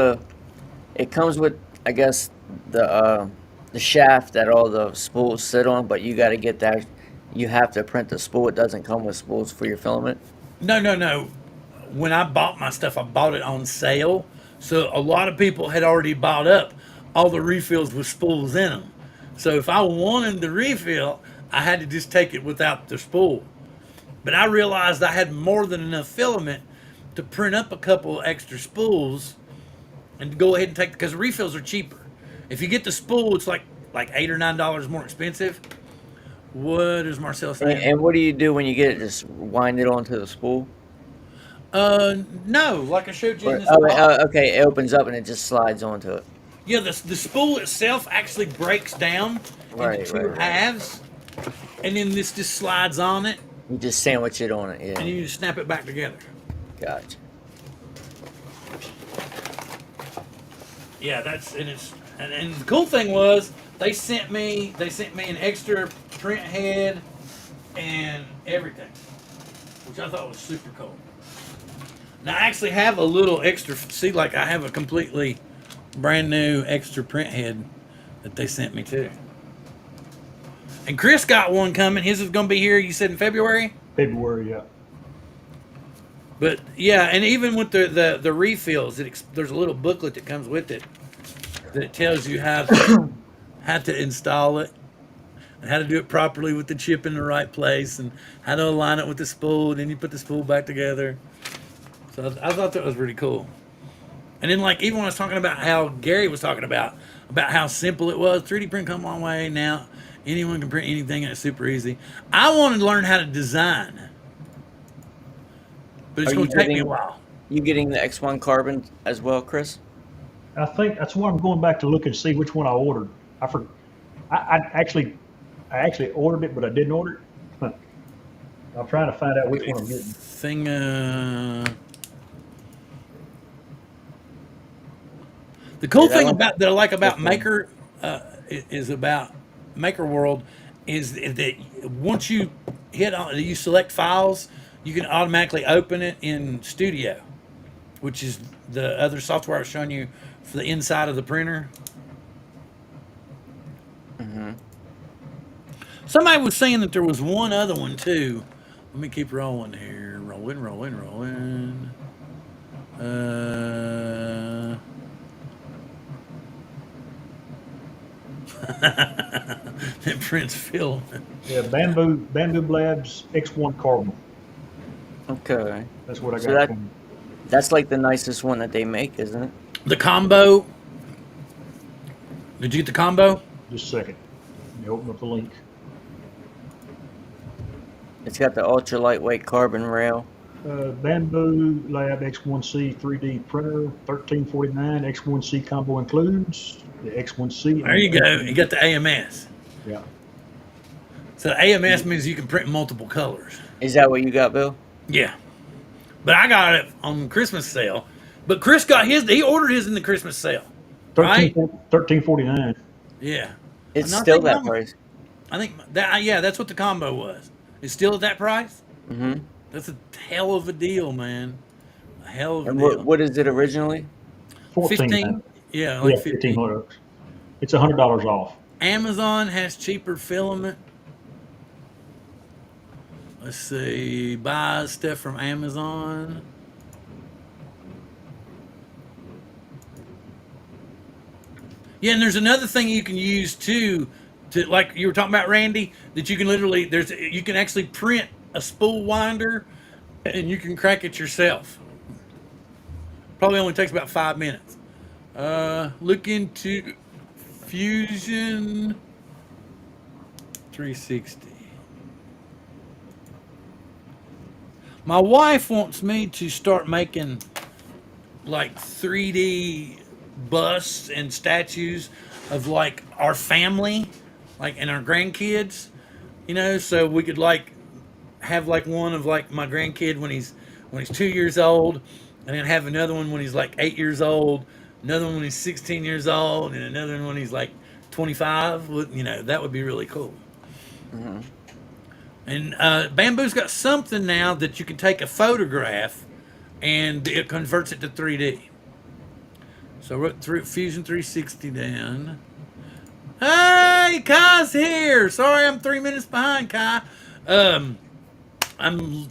I guess the shaft that all the spools sit on, but you got to get that. You have to print the spool. It doesn't come with spools for your filament. No. When I bought my stuff, I bought it on sale. So a lot of people had already bought up all the refills with spools in them. So if I wanted the refill, I had to just take it without the spool. But I realized I had more than enough filament to print up a couple extra spools and to go ahead and take, because the refills are cheaper. If you get the spool, it's like $8 or $9 more expensive. What is Marcel saying? And what do you do when you get it? Just wind it onto the spool. No, like I showed you in this. Okay. It opens up and it just slides onto it. Yeah, the spool itself actually breaks down into two halves, and then this just slides on it, You just sandwich it on it. and Yeah. you just snap it back together. Gotcha. Yeah, and the cool thing was they sent me an extra print head and everything, which I thought was super cool. Now I actually have a little extra. See, like I have a completely brand new extra print head that they sent me too. And Chris got one coming. His is going to be here. You said in February. February, yeah. But yeah, and even with the refills, there's a little booklet that comes with it that tells you how to install it and how to do it properly with the chip in the right place and how to align it with the spool. And then you put the spool back together. So I thought that was really cool. And then like even when I was talking about how Gary was talking about how simple it was, 3D print come a long way now. Anyone can print anything and it's super easy. I wanted to learn how to design, but it's going to take me a while. You getting the X1 carbon as well, Chris? I think that's why I'm going back to look and see which one I ordered. I actually ordered it, but I didn't order it. I'm trying to find out which one I'm getting. The cool thing about that I like about Maker is about Maker World is that once you you select files, you can automatically open it in Studio, which is the other software I was showing you for the inside of the printer. Mm-hmm. Somebody was saying that there was one other one too. Let me keep rolling here. rolling. That Prince Phil. Yeah, Bamboo Labs X1 Carbon. Okay. That's what I So got from. that's like the nicest one that they make, isn't it? The combo. Did you get the combo? Just a second. Let me open up the link. It's got the ultra lightweight carbon rail. Bamboo Lab X1C 3D printer, $13.49. X1C combo includes the X1C. There you go. You got the AMS. Yeah. So the AMS means you can print multiple colors. Is that what you got, Bill? Yeah. But I got it on Christmas sale. But Chris got his. He ordered his in the Christmas sale. Right? $13.49. Yeah. It's And I still think that mine- price. I think that. Yeah, that's what the combo was. It's still at that price. Mm-hmm. That's a hell of a deal, man. A hell of a And deal. what is it originally? 15? Yeah, like Yeah, 15. $1,500. It's $100 off. Amazon has cheaper filament. Let's see. Buy stuff from Amazon. Yeah, and there's another thing you can use too, to like you were talking about, Randy, that you can literally you can actually print a spool winder, and you can crack it yourself. Probably only takes about 5 minutes. Look into Fusion 360. My wife wants me to start making like 3D busts and statues of like our family, like and our grandkids, so we could like have like one of like my grandkid when he's 2 years old, and then have another one when he's like 8 years old, another one when he's 16 years old, and another one when he's like 25. That would be really cool. Mm-hmm. And Bamboo's got something now that you can take a photograph and it converts it to 3D. So we're through Fusion 360 down. Hey, Kai's here. Sorry, I'm 3 minutes behind, Kai. I'm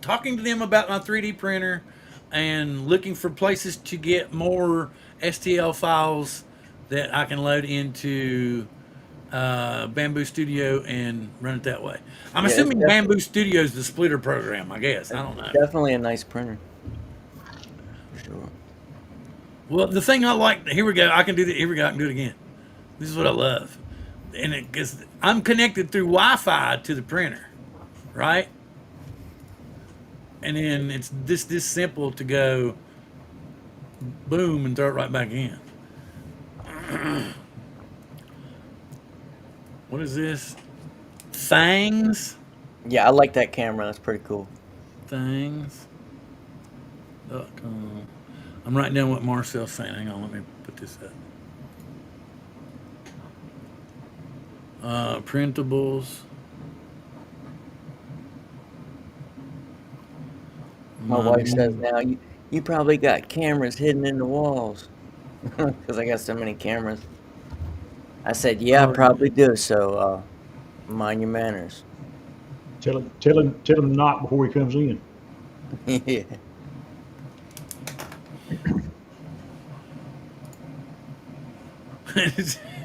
talking to them about my 3D printer and looking for places to get more STL files that I can load into Bamboo Studio and run it that way. I'm assuming Bamboo Studio is the splitter program, I guess. I don't know. Definitely a nice printer. For sure. Well, the thing I like, here we go. I can do it. Here we go. I can do it again. This is what I love. And because I'm connected through Wi-Fi to the printer, right? And then it's this simple to go boom and throw it right back in. What is this? Fangs? Yeah, I like that camera. That's pretty cool. Fangs.com. I'm writing down what Marcel's saying. Hang on, let me put this up. Printables. My wife says now, you probably got cameras hidden in the walls. Because I got so many cameras. I said, yeah, I probably do. So mind your manners. Tell him not before he comes in. Yeah.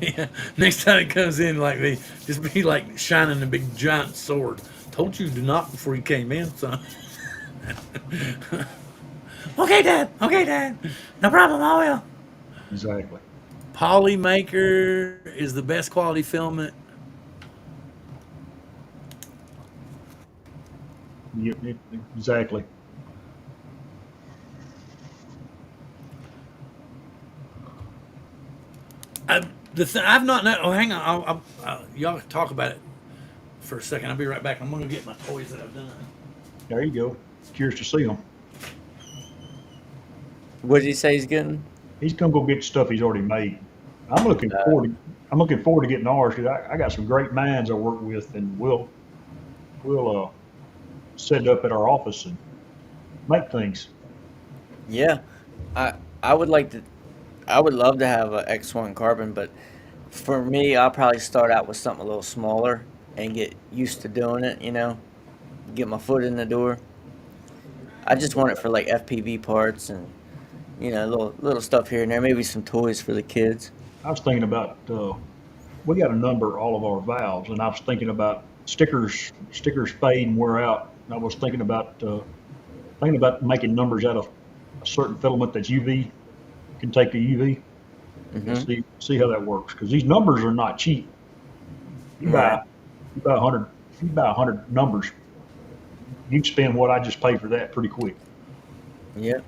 Yeah. Next time it comes in, like they just be like shining a big giant sword. Told you to knock before you came in, son. Okay, Dad. No problem. I will. Exactly. Polymaker is the best quality filament. Exactly. I've not known. Oh, hang on. Y'all talk about it for a second. I'll be right back. I'm going to get my toys that I've done. There you go. Curious to see him. What did he say he's getting? He's gonna go get stuff he's already made. I'm looking forward to getting ours because I got some great minds I work with, and we'll set it up at our office and make things. Yeah, I would like to. I would love to have a X1 carbon, but for me, I'll probably start out with something a little smaller and get used to doing it. Get my foot in the door. I just want it for like FPV parts and little stuff here and there. Maybe some toys for the kids. I was thinking about, we got to number all of our valves, and I was thinking about stickers fade and wear out. And I was thinking about making numbers out of a certain filament that's UV, can take the UV, and Hmm. see how that works. Because these numbers are not cheap. You Right. buy you buy 100 if you buy 100 numbers, you can spend what I just paid for that pretty quick. Yep.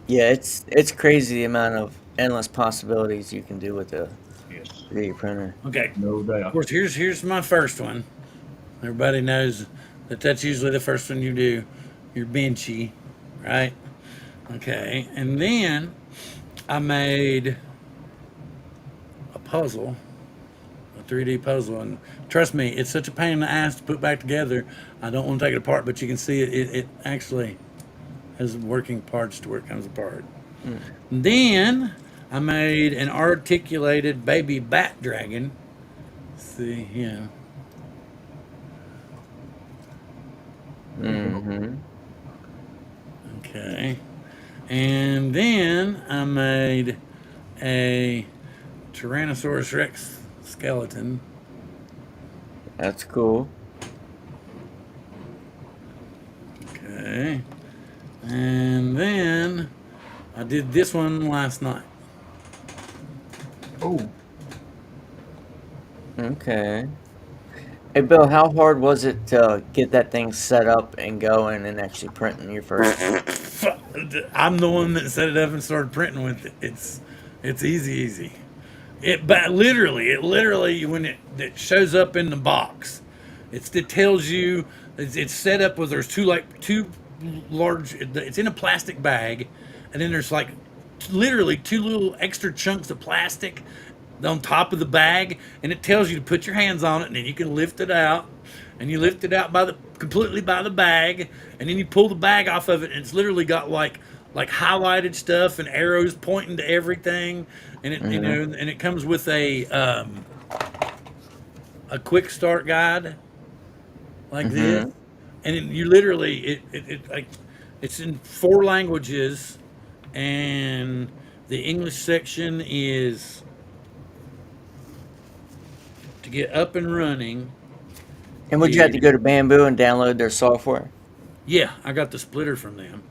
Yeah, it's crazy the amount of endless possibilities you can do with a Yes, 3D printer. Okay. no Of doubt. course, here's my first one. Everybody knows that that's usually the first one you do. Your benchy, right? Okay. And then I made a puzzle, a 3D puzzle, and trust me, it's such a pain in the ass to put back together. I don't want to take it apart, but you can see it actually has working parts to where it comes apart. Mm. Then I made an articulated baby bat dragon. See, yeah. Hmm. Okay. And then I made a Tyrannosaurus Rex skeleton. That's cool. Okay. And then I did this one last night. Oh, Okay. Hey Bill, how hard was it to get that thing set up and going and actually printing your first? I'm the one that set it up and started printing with it. It's easy. But it literally when it shows up in the box, it tells you it's set up with there's two large. It's in a plastic bag, and then there's like literally two little extra chunks of plastic on top of the bag, and it tells you to put your hands on it, and then you can lift it out, and you lift it out completely by the bag, and then you pull the bag off of it, and it's literally got like highlighted stuff and arrows pointing to everything, and it Hmm. and it comes with a quick start guide like this, Hmm. and you literally it like it's in 4 languages, and the English section is to get up and running. And would you have to go to Bamboo and download their software? Yeah, I got the splitter from them.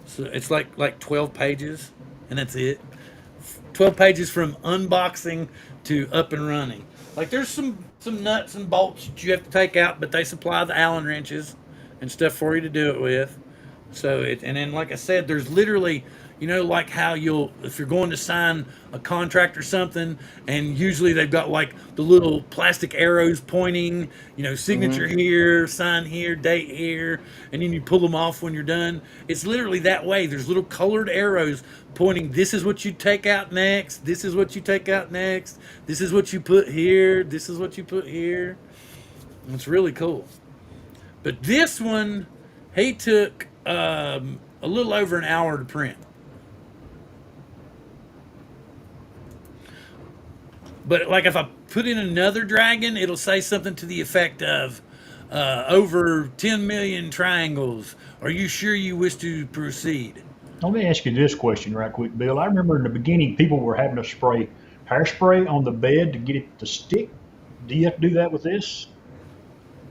So it's like 12 pages, and that's it. 12 pages from unboxing to up and running. Like there's some nuts and bolts that you have to take out, but they supply the Allen wrenches and stuff for you to do it with. So and then like I said, there's literally, like how if you're going to sign a contract or something, and usually they've got like the little plastic arrows pointing, signature Hmm. here, sign here, date here, and then you pull them off when you're done. It's literally that way. There's little colored arrows pointing, this is what you take out next, this is what you take out next, this is what you put here, this is what you put here. It's really cool. But this one, he took a little over an hour to print. But like if I put in another dragon, it'll say something to the effect of over 10 million triangles. Are you sure you wish to proceed? let me ask you this question right quick, Bill. I remember in the beginning people were having to spray hairspray on the bed to get it to stick. Do you have to do that with this?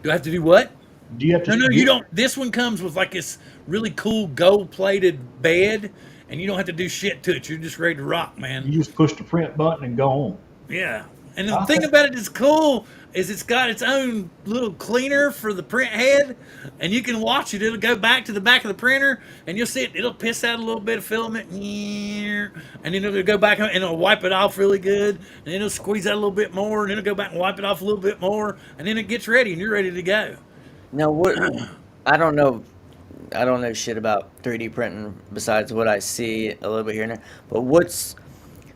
Do I have to do what? Do you have to No, you get? don't. This one comes with like this really cool gold plated bed, and you don't have to do shit to it. You're just ready to rock, man. You just push the print button and go on. Yeah. And the I thing think about it that's cool is it's got its own little cleaner for the print head, and you can watch it. It'll go back to the back of the printer, and you'll see it. It'll piss out a little bit of filament, and then it'll go back and it'll wipe it off really good, and then it'll squeeze out a little bit more, and then it'll go back and wipe it off a little bit more, and then it gets ready, and you're ready to go. Now, what? I don't know. I don't know shit about 3D printing besides what I see a little bit here and there. But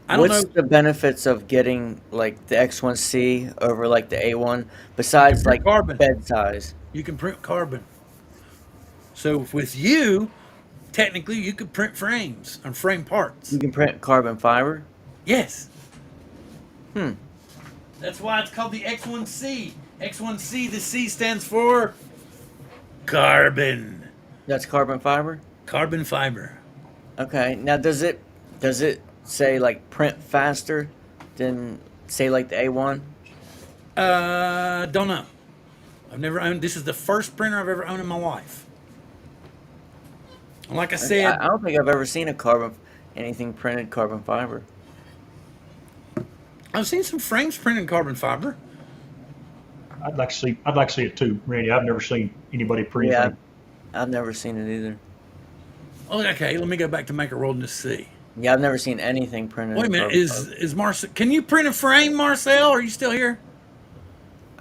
I don't what's know. the benefits of getting like the X1C over like the A1 You can besides print like carbon. bed size? You can print carbon. So with you, technically, you could print frames and frame parts. You can print carbon fiber. Yes. Hmm. That's why it's called the X1C. X1C, the C stands for carbon. That's carbon fiber. Carbon fiber. Okay. Now, does it say like print faster than say like the A1? Don't know. I've never owned. This is the first printer I've ever owned in my life. And like I said, I don't think I've ever seen anything printed carbon fiber. I've seen some frames printed in carbon fiber. I'd like to see it too, Randy. I've never seen anybody print Yeah, anything. I've never seen it either. Oh, okay, let me go back to Maker World and just see. Yeah, I've never seen anything printed. Wait a in minute, carbon is fiber. is Marcel? Can you print a frame, Marcel? Are you still here?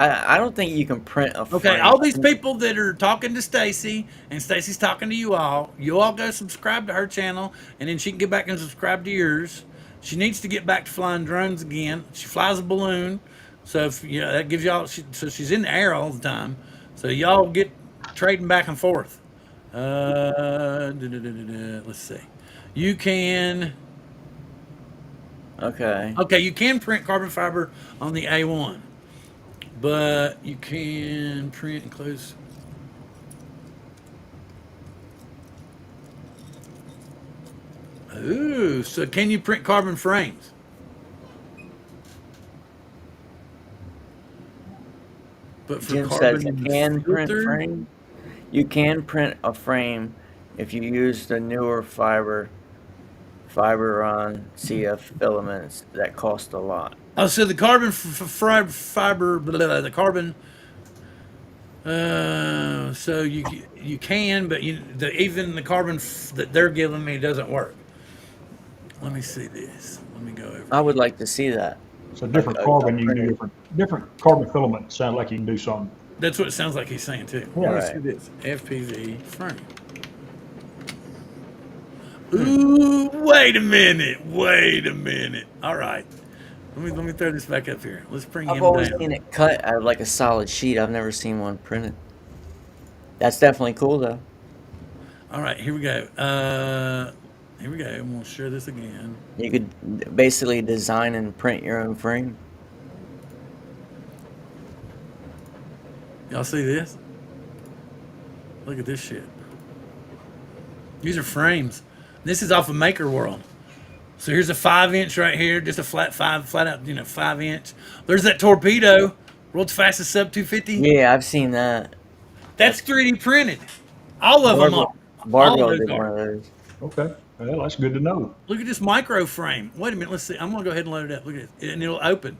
I don't think you can print a Okay, frame. all these people that are talking to Stacy, and Stacy's talking to you all go subscribe to her channel, and then she can get back and subscribe to yours. She needs to get back to flying drones again. She flies a balloon, so if that gives y'all. So she's in the air all the time. So y'all get trading back and forth. Let's see. You can. Okay. Okay, you can print carbon fiber on the A1, but you can print and close. Ooh, so can you print carbon frames? But for Jim says carbon you can print filter? frame. You can print a frame if you use the newer fiber on CF filaments that cost a lot. Oh, so the carbon fiber, the carbon. So you can, but even the carbon that they're giving me doesn't work. Let me see this. Let me go over. I would like to see that. So different Like, carbon, you can do printed. different carbon filament. Sounds like you can do something. That's what it sounds like he's saying too. Yeah. Let me see this FPV frame. Ooh, wait a minute. All right, let me throw this back up here. Let's bring I've him always down. seen it cut out of like a solid sheet. I've never seen one printed. That's definitely cool though. All right, here we go. Here we go. I'm gonna share this again. You could basically design and print your own frame. Y'all see this? Look at this shit. These are frames. This is off of Maker World. So here's a 5-inch right here, just a flat out, 5-inch. There's that torpedo, world's fastest sub 250. Yeah, I've seen that. That's 3D printed. All of them are. All Barbell of did those one are. of those. Okay. Well, that's good to know. Look at this micro frame. Wait a minute, let's see. I'm gonna go ahead and load it up. Look at it, and it'll open.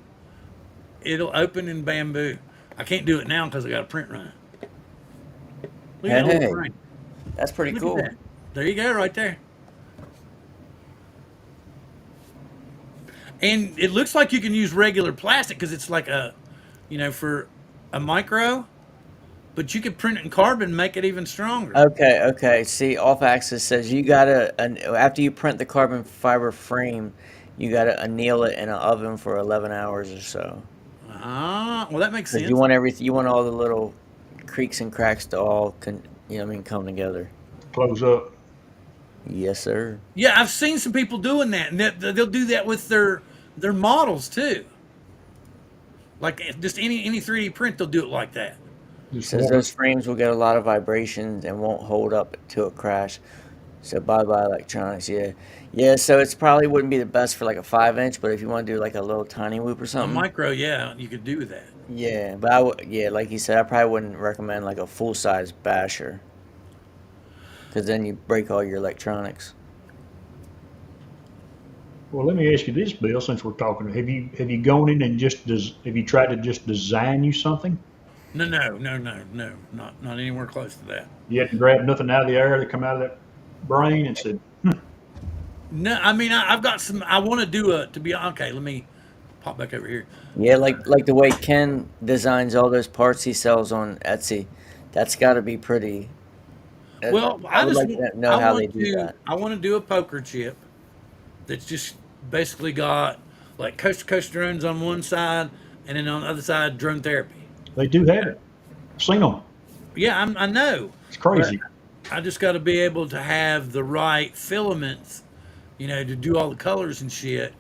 It'll open in bamboo. I can't do it now because I got a print run. Look at that Hey. little frame. That's pretty Look cool. at that. There you go, right there. And it looks like you can use regular plastic because it's like for a micro, but you could print it in carbon and make it even stronger. Okay. See, off axis says you gotta after you print the carbon fiber frame, you gotta anneal it in an oven for 11 hours or so. Well, that makes 'Cause sense. you want everything. You want all the little creaks and cracks to all come together. Close up. Yes, sir. Yeah, I've seen some people doing that, and they'll do that with their models too. Like just any 3D print, they'll do it like that. Just Says warm. those frames will get a lot of vibrations and won't hold up to a crash. So bye electronics. Yeah. So it's probably wouldn't be the best for like a 5-inch, but if you want to do like a little tiny whoop or A something, micro, yeah, you could do that. yeah. But like you said, I probably wouldn't recommend like a full size basher, because then you break all your electronics. Well, let me ask you this, Bill. Since we're talking, have you gone in and have you tried to just design you something? No, not anywhere close to that. You hadn't grabbed nothing out of the air that come out of that brain and said, No, I mean I've got some. I want to do okay. Let me pop back over here. Yeah, like the way Ken designs all those parts he sells on Etsy. That's got to be pretty. Well, I would like to know how they do that. I want to do a poker chip that's just basically got like coast to coast drones on one side, and then on the other side drone therapy. they do have it. I've seen them. Yeah, I know. It's crazy. But I just got to be able to have the right filaments, to do all the colors and shit.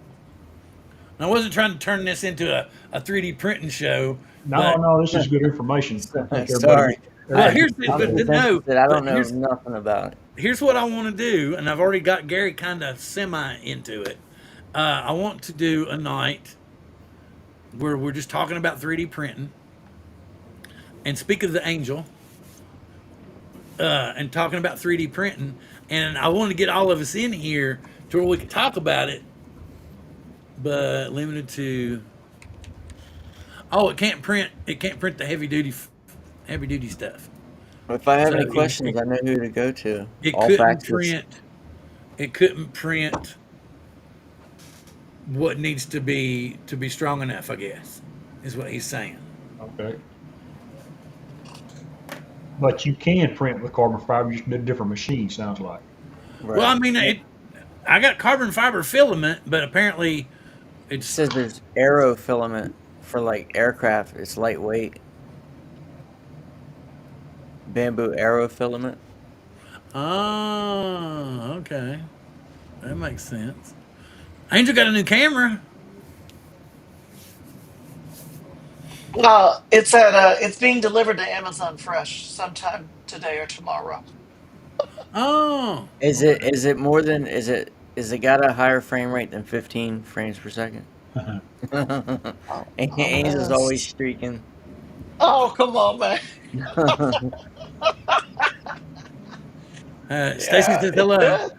I wasn't trying to turn this into a 3D printing show. No, this is good information. I think Sorry. Well, everybody here's I'm but disinterested. I don't but know nothing about it. here's what I want to do, and I've already got Gary kind of semi into it. I want to do a night where we're just talking about 3D printing and speak of the angel and talking about 3D printing. And I want to get all of us in here to where we can talk about it, but limited to. Oh, it can't print. It can't print the heavy duty stuff. If I have So any questions, I know who to go to. It All couldn't factors. print. It couldn't print what needs to be strong enough, I guess, is what he's saying. Okay. But you can print with carbon fiber, just a different machine, sounds like. Right. Well, I mean, I got carbon fiber filament, but apparently It it's says there's aero filament for like aircraft. It's lightweight. Bamboo aero filament. oh, okay, that makes sense. Angel got a new camera. Well, it's being delivered to Amazon Fresh sometime today or tomorrow. Oh, Is it okay. is it more than is it got a higher frame rate than 15 frames per second? Angel's always Yes. streaking. Oh, come on, man. Stacy Yeah, says it hello. should.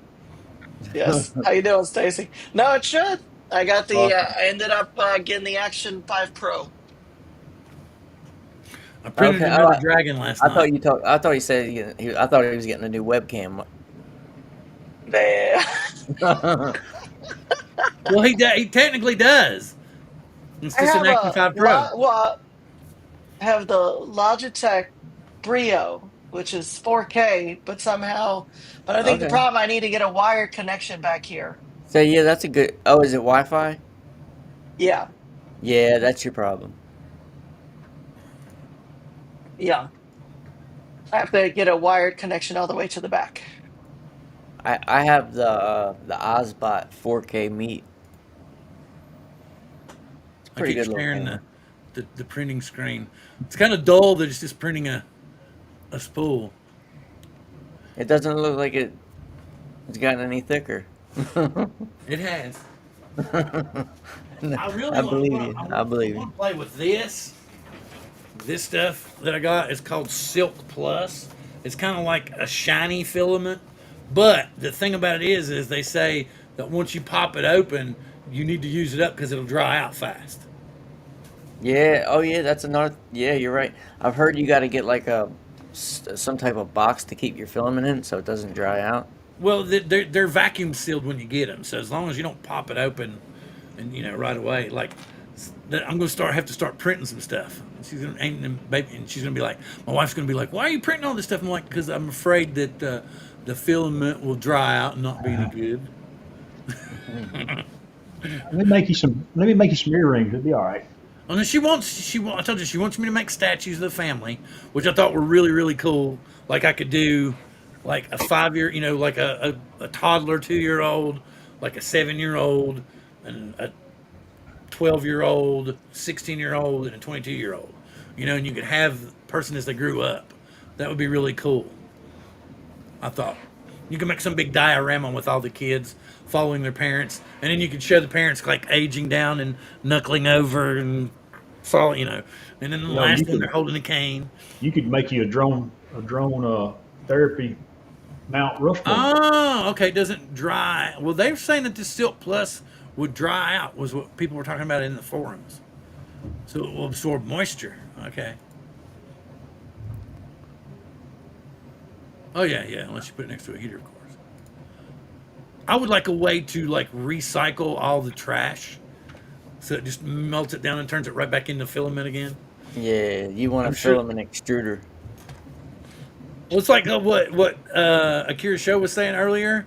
Yes. How you doing, Stacy? No, it should. I got the. Awesome. I ended up getting the Action 5 Pro. I printed Okay. another dragon last I night. thought you talk. I thought you said I thought he was getting a new webcam. Man. Well, he technically does. It's I just have an Action 5 Pro. I have the Logitech Brio, which is 4K, but I think the Okay. problem I need to get a wired connection back here. So yeah, that's a good. Oh, is it Wi-Fi? Yeah, Yeah, that's your problem. yeah. I have to get a wired connection all the way to the back. I have the Ozbot 4K Meet. It's a I pretty keep good little sharing camera. the printing screen. It's kind of dull that it's just printing a spool. It doesn't look like it's gotten any thicker. It has. I really I believe you. I believe want you. to play with this. This stuff that I got is called Silk Plus. It's kind of like a shiny filament, but the thing about it is they say that once you pop it open, you need to use it up because it'll dry out fast. Yeah. Oh yeah. That's another. Yeah, you're right. I've heard you got to get like some type of box to keep your filament in so it doesn't dry out. Well, they're vacuum sealed when you get them, so as long as you don't pop it open, and right away, like I'm gonna have to start printing some stuff. She's gonna and she's gonna be like, my wife's gonna be like, why are you printing all this stuff? I'm like, because I'm afraid that the filament will dry out and not be any good. Let me make you some earrings. It'll be all right. And then I told you she wants me to make statues of the family, which I thought were really, really cool. Like I could do like a 5-year, like a toddler 2-year-old, like a 7-year-old, and a 12-year-old, 16-year-old, and a 22-year-old. And you could have the person as they grew up. That would be really cool. I thought you could make some big diorama with all the kids following their parents, and then you could show the parents like aging down and knuckling over and fall, and then the last one they're holding a cane. You could make you a drone therapy mount roof. Oh, okay. It doesn't dry. Well, they were saying that the Silk Plus would dry out, was what people were talking about in the forums. So it will absorb moisture. Okay. Oh, yeah, unless you put it next to a heater, of course. I would like a way to, recycle all the trash so it just melts it down and turns it right back into filament again. Yeah, you want I'm to sure- fill them an extruder. Well, it's like what Akira Show was saying earlier.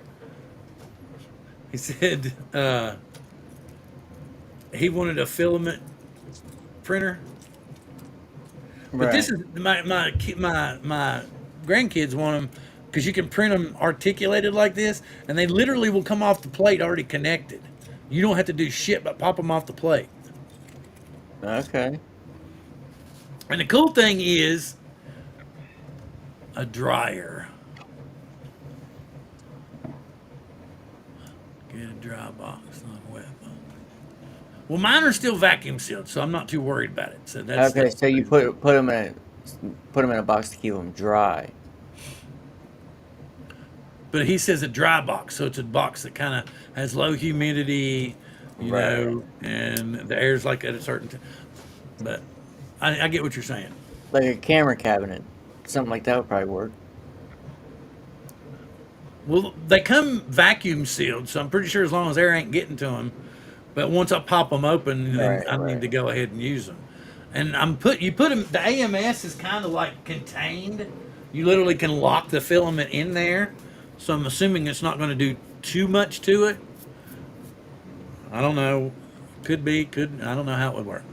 He said he wanted a filament printer, but this is my grandkids want them because you can print them articulated like this, and they literally will come off the plate already connected. You don't have to do shit but pop them off the plate. Okay. And the cool thing is a dryer. Get a dry box, not a wet box. Well, mine are still vacuum sealed, so I'm not too worried about it. So that's Okay, so you put them in a box to keep them dry. But he says a dry box, so it's a box that kind of has low humidity, you Right. know, and the air's like at a certain. But I get what you're saying. Like a camera cabinet. Something like that would probably work. Well, they come vacuum sealed, so I'm pretty sure as long as air ain't getting to them. But once I pop them open, then Right, I need to go ahead and use them. And you put them. The AMS is kind of like contained. You literally can lock the filament in there. So I'm assuming it's not going to do too much to it. I don't know. Could be. I don't know how it would work.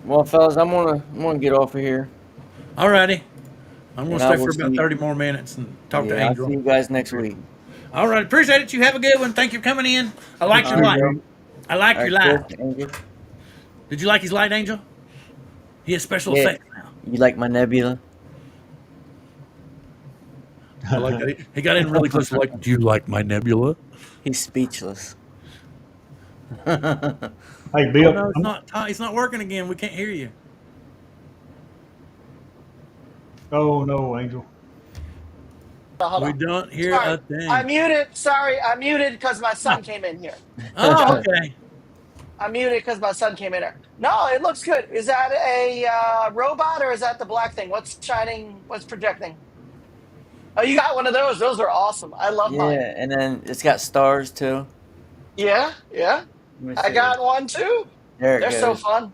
Well, fellas, I'm gonna get off of here. Alrighty. I'm going And to I stay will for about see- 30 more minutes and talk to Yeah, I'll Angel. see you guys next week. All right. Appreciate it. You have a good one. Thank you for coming in. I like your All light. right, I like All your right, light. Chris, Angel. Did you like his light, Angel? He has special Yeah. effects now. You like my nebula? I like that. He got in really close. Like, do you like my nebula? He's speechless. Hey, Oh, Bill. no, it's not working again. We can't hear you. Oh no, Angel. Hold We on. don't hear Sorry, a thing. I muted. Sorry, I muted because my son came in here. Oh, okay. I muted because my son came in here. No, it looks good. Is that a robot or is that the black thing? What's shining? What's projecting? Oh, you got one of those. Those are awesome. I love mine. Yeah, and then it's got stars too. Yeah. Let me I see. got one too. There it They're goes. so fun.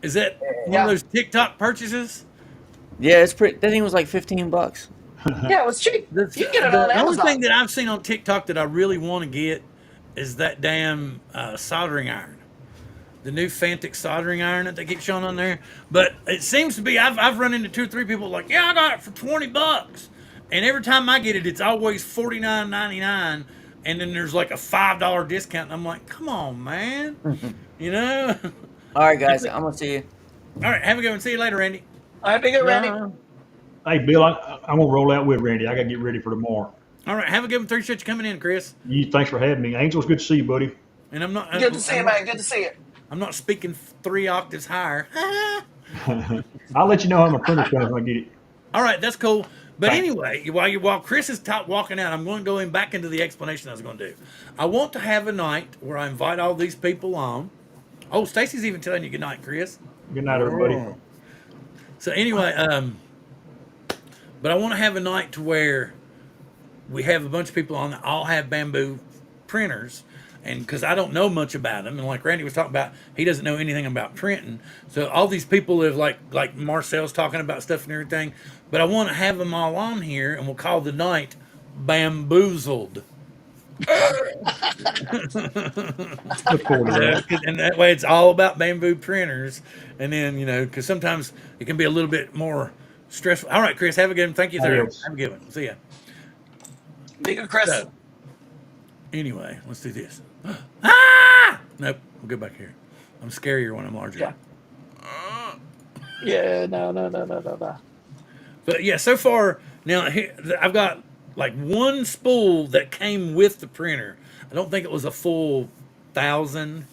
Is that one Yeah. of those TikTok purchases? Yeah, it's pretty. That thing was like $15. Yeah, it was cheap. You can get it on The only Amazon. thing that I've seen on TikTok that I really want to get is that damn soldering iron. The new Fantic soldering iron that they keep showing on there. But it seems to be, I've run into 2 or 3 people like, yeah, I got it for $20. And every time I get it, it's always $49.99. And then there's like a $5 discount. And I'm like, come on, man. You know? All right, guys, I'm gonna see you. All right, have a good one. See you later, Randy. All right, big it, Randy. Hey, Bill. I'm gonna roll out with Randy. I gotta get ready for tomorrow. All right, have a good one. Appreciate you coming in, Chris. Thanks for having me. Angel, it's good to see you, buddy. And I'm not. Good to see you, man. Good to see you. I'm not speaking 3 octaves higher. I'll let you know how my printer comes when I get it. All right, that's cool. But Thanks. anyway, while Chris is walking out, I'm going to go back into the explanation I was going to do. I want to have a night where I invite all these people on. Oh, Stacy's even telling you good night, Chris. Good night, everybody. So anyway, but I want to have a night to where we have a bunch of people on that all have bamboo printers, and because I don't know much about them, and like Randy was talking about, he doesn't know anything about printing. So all these people live like Marcel's talking about stuff and everything. But I want to have them all on here, and we'll call the night Bamboozled. Look forward to that. And that way it's all about bamboo printers. And then, because sometimes it can be a little bit more stressful. All right, Chris, have a good one. Thank you, sir. Adios. Have a good one. See ya. Big it, Chris. So, anyway, let's do this. Ah! Nope, we'll go back here. I'm scarier when I'm larger. Yeah. Yeah, no. But yeah, so far, now here, I've got like one spool that came with the printer. I don't think it was a full 1,000,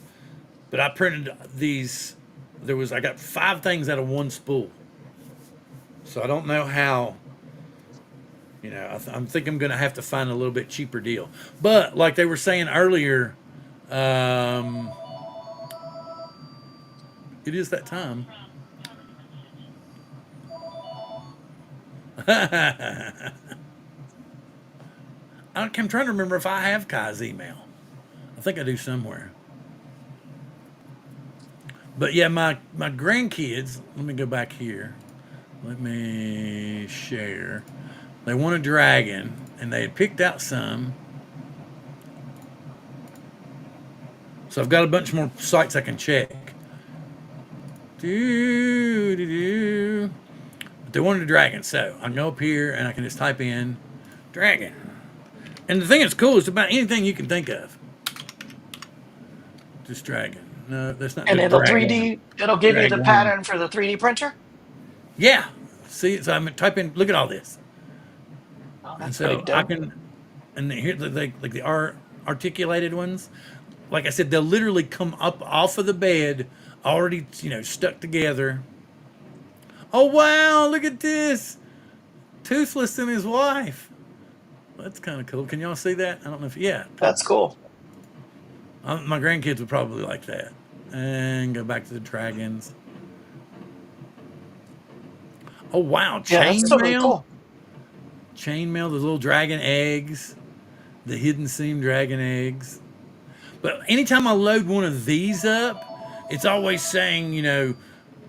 but I printed these. I got 5 things out of one spool. So I don't know how, I think I'm going to have to find a little bit cheaper deal. But like they were saying earlier, it is that time. I'm trying to remember if I have Kai's email. I think I do somewhere. But yeah, my grandkids, let me go back here. Let me share. They want a dragon, and they had picked out some. So I've got a bunch more sites I can check. But they wanted a dragon, so I can go up here and I can just type in dragon. And the thing that's cool is about anything you can think of. Just dragon. No, that's not. And The it'll dragon. 3D. It'll give you the Drag one. pattern for the 3D printer. Yeah. See, so I'm typing. Look at all this. Oh, And that's so pretty I dope. can, and here like the articulated ones. Like I said, they'll literally come up off of the bed, already stuck together. Oh wow! Look at this. Toothless and his wife. That's kind of cool. Can y'all see that? I don't know if That's cool. my grandkids would probably like that. And go back to the dragons. Oh wow, Yeah, that's totally chainmail. cool. Chainmail, the little dragon eggs, the hidden seam dragon eggs. But anytime I load one of these up, it's always saying,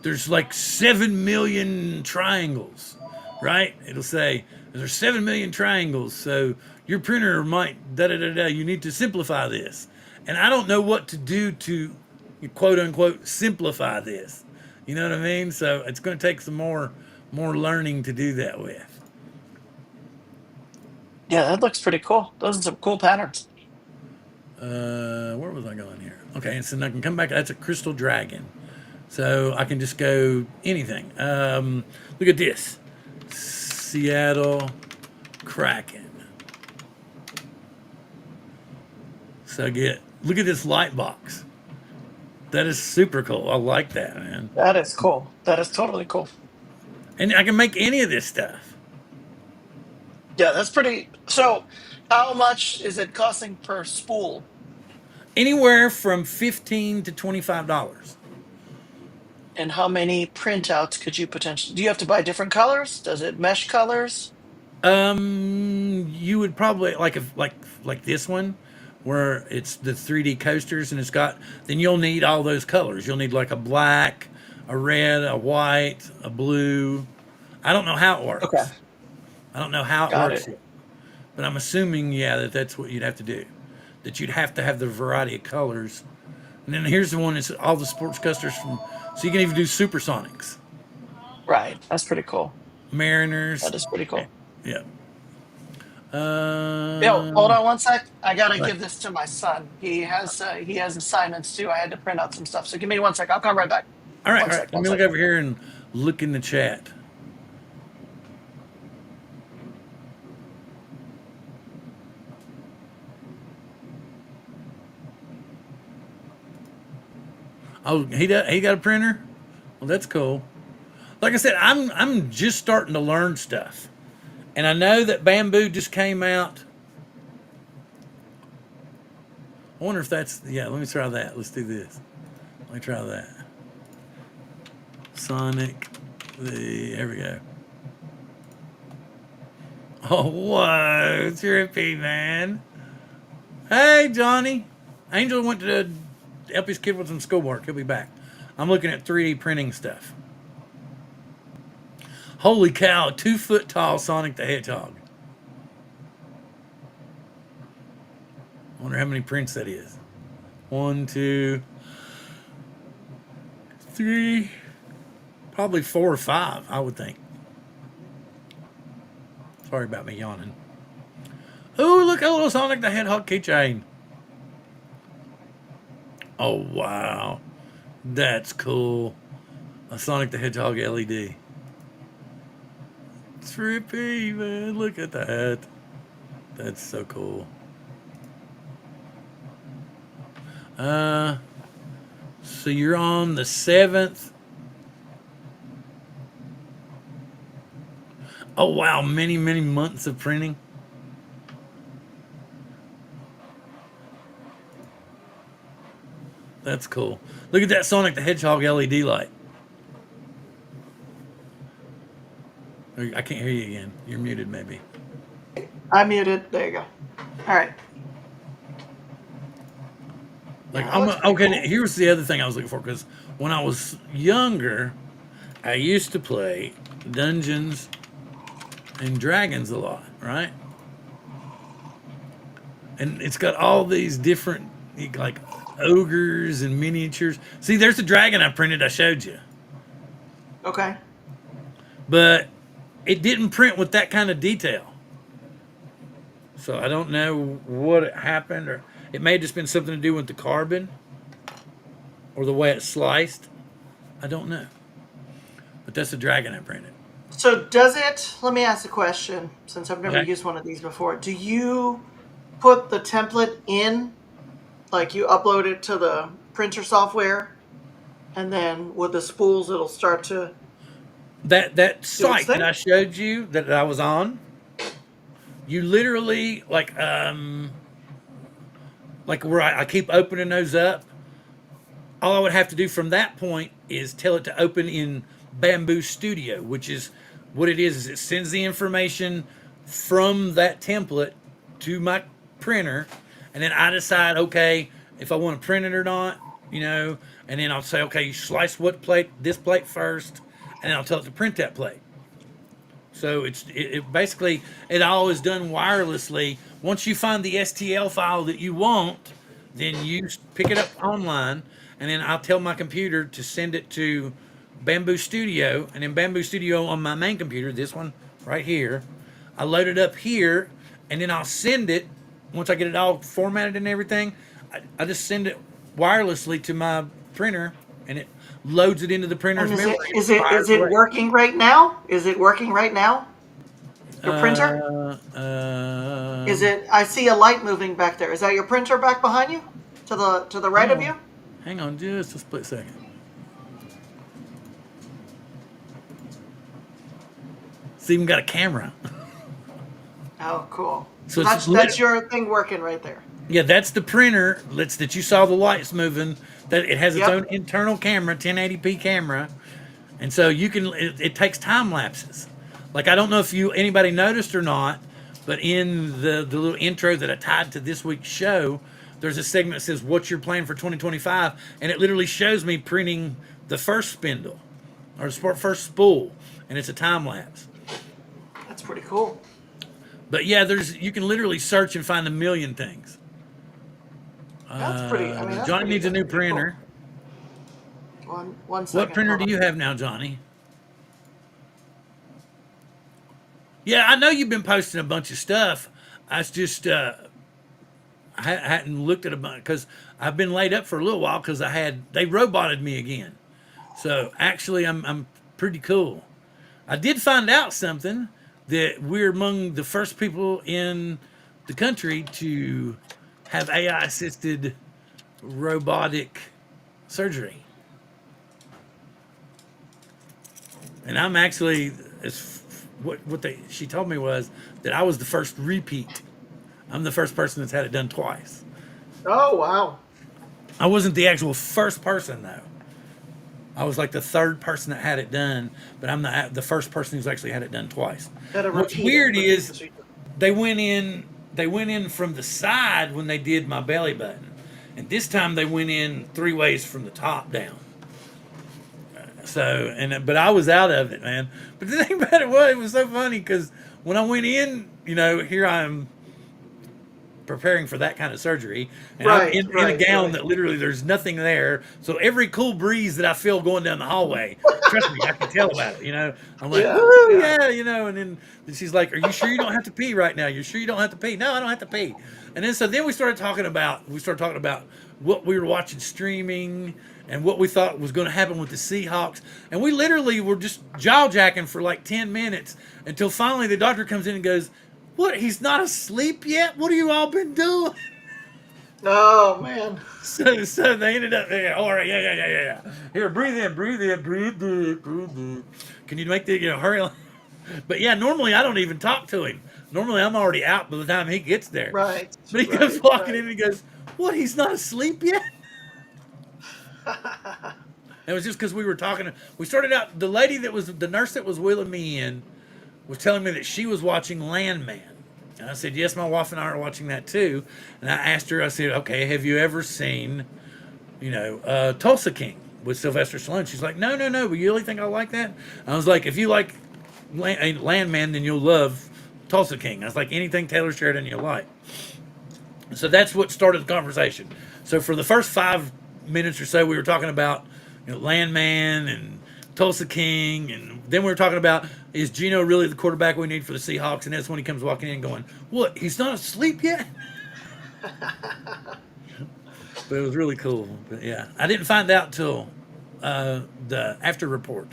there's like 7 million triangles, right? It'll say there's 7 million triangles, so your printer might you need to simplify this. And I don't know what to do to quote unquote simplify this. You know what I mean? So it's going to take some more learning to do that with. Yeah, that looks pretty cool. Those are some cool patterns. Where was I going here? Okay, and so I can come back. That's a crystal dragon. So I can just go anything. Look at this. Seattle Kraken. So look at this light box. That is super cool. I like that, man. That is cool. That is totally cool. And I can make any of this stuff. Yeah, that's pretty. So, how much is it costing per spool? Anywhere from $15 to $25. And how many printouts could you potentially? Do you have to buy different colors? Does it mesh colors? You would probably like this one, where it's the 3D coasters, and then you'll need all those colors. You'll need like a black, a red, a white, a blue. I don't know how it works. Okay. I don't know how it Got works, it. but I'm assuming that's what you'd have to do. That you'd have to have the variety of colors. And then here's the one that's all the sports coasters so you can even do supersonics, Right. That's pretty cool. Mariners. That is pretty cool. Yeah. Yo, hold on one sec. I gotta Right. give this to my son. He has assignments too. I had to print out some stuff. So give me one sec. I'll come right back. All right. One All sec. right. Let One me look sec. over here and look in the chat. Oh, he got a printer. Well, that's cool. Like I said, I'm just starting to learn stuff, and I know that bamboo just came out. I wonder if that's Let me try that. Let's do this. Let me try that. Sonic. There we go. Oh, whoa, trippy, man. Hey, Johnny. Angel went to help his kid with some schoolwork. He'll be back. I'm looking at 3D printing stuff. Holy cow, 2-foot tall Sonic the Hedgehog. I wonder how many prints that is. 1, 2, 3, probably 4 or 5, I would think. Sorry about me yawning. Oh, look at a little Sonic the Hedgehog keychain. Oh, wow. That's cool. A Sonic the Hedgehog LED. Trippy, man. Look at that. That's so cool. So you're on the 7th. Oh, wow. Many, many months of printing. That's cool. Look at that Sonic the Hedgehog LED light. I can't hear you again. You're muted, maybe. I'm muted. There you go. All right. Like, Yeah, that looks pretty okay, cool. here's the other thing I was looking for, because when I was younger, I used to play Dungeons and Dragons a lot, right? And it's got all these different, like, ogres and miniatures. See, there's the dragon I printed, I showed you. Okay. But it didn't print with that kind of detail. So I don't know what happened, or it may have just been something to do with the carbon or the way it's sliced. I don't know. But that's the dragon I printed. So does it, let me ask a question, since I've never Okay. used one of these before. Do you put the template in, like you upload it to the printer software, and then with the spools it'll start to That do its site that thing? I showed you that I was on, you literally like where I keep opening those up. All I would have to do from that point is tell it to open in Bamboo Studio, which is what it is it sends the information from that template to my printer, and then I decide, okay, if I want to print it or not, and then I'll say, okay, you slice this plate first, and then I'll tell it to print that plate. So it basically, it all is done wirelessly. Once you find the STL file that you want, then you pick it up online, and then I'll tell my computer to send it to Bamboo Studio, and then Bamboo Studio on my main computer, this one right here, I load it up here, and then I'll send it. Once I get it all formatted and everything, I just send it wirelessly to my printer, and it loads it into the printer's And memory. is it working right now? Is it working right now? Your printer? Is it? I see a light moving back there. Is that your printer back behind you, to the right of you? Hang on just a split second. It's even got a camera. Oh, cool. So So it's that's your thing working right there. Yeah, that's the printer. That you saw the lights moving. That it has its Yep. own internal camera, 1080p camera, and so you can. It takes time lapses. Like I don't know if anybody noticed or not, but in the little intro that I tied to this week's show, there's a segment that says "What's your plan for 2025?" and it literally shows me printing the first spindle or the first spool, and it's a time lapse. That's pretty cool. But yeah, you can literally search and find a million things. That's pretty. I mean, that's Johnny pretty, needs a new that's pretty printer. cool. One second. What printer hold do on. you have now, Johnny? Yeah, I know you've been posting a bunch of stuff. I was just I hadn't looked at a bunch because I've been laid up for a little while because they roboted me again. So actually, I'm pretty cool. I did find out something that we're among the first people in the country to have AI assisted robotic surgery. And I'm actually, she told me was that I was the first repeat. I'm the first person that's had it done twice. Oh wow. I wasn't the actual first person though. I was like the third person that had it done, but I'm the first person who's actually had it done twice. Gotta What's repeat weird it. is they went in from the side when they did my belly button, and this time they went in 3 ways from the top down. But I was out of it, man. But the thing about it was so funny because when I went in, here I am preparing for that kind of surgery, and I'm in a gown that literally there's nothing there. So every cool breeze that I feel going down the hallway, trust me, I can tell about it. I'm like, woo, yeah. And then she's like, "Are you sure you don't have to pee right now? You're sure you don't have to pee?" No, I don't have to pee. And then we started talking about what we were watching streaming and what we thought was going to happen with the Seahawks. And we literally were just jaw jacking for like 10 minutes until finally the doctor comes in and goes, "What? He's not asleep yet? What have you all been doing?" Oh man. So they ended up, all right, yeah. Here, breathe in, breathe in. Can you make the, hurry on? But yeah, normally I don't even talk to him. Normally I'm already out by the time he gets there. Right. But he comes walking in and he goes, "What? He's not asleep yet?" It was just because we were talking. We started out, the nurse that was wheeling me in was telling me that she was watching Landman. And I said, yes, my wife and I are watching that too. And I asked her, I said, okay, have you ever seen, Tulsa King with Sylvester Stallone? She's like, no, but you really think I like that? I was like, if you like Landman, then you'll love Tulsa King. I was like, anything Taylor Sheridan you'll like. So that's what started the conversation. So for the first 5 minutes or so, we were talking about Landman and Tulsa King, and then we were talking about is Geno really the quarterback we need for the Seahawks? And that's when he comes walking in going, what, he's not asleep yet? But it was really cool. But yeah, I didn't find out till the after report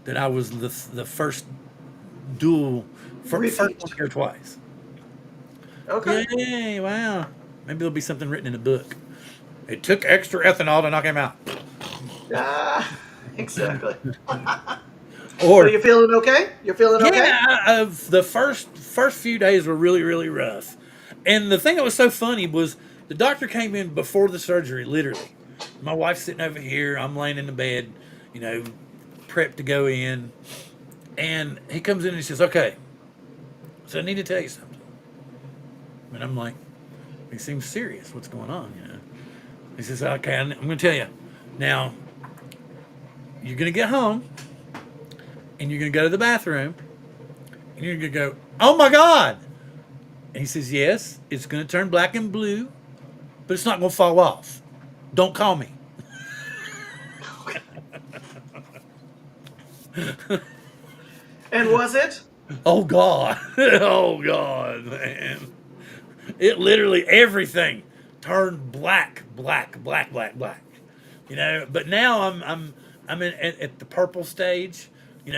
that I was the first first Repeat. one here twice. Okay. Yay, wow. Maybe there'll be something written in a book. It took extra ethanol to knock him out. Ah, exactly. Or So you feeling okay? You're feeling okay? yeah, the first few days were really, really rough. And the thing that was so funny was the doctor came in before the surgery, literally. My wife's sitting over here. I'm laying in the bed, prepped to go in. And he comes in and he says, okay, so I need to tell you something. And I'm like, he seems serious. What's going on? He says, okay, I'm going to tell you. Now, you're going to get home and you're going to go to the bathroom and you're going to go, oh my God. And he says, yes, it's going to turn black and blue, but it's not going to fall off. Don't call me. And was it? Oh God. Oh God, man. It literally, everything turned black. But now I'm at the purple stage,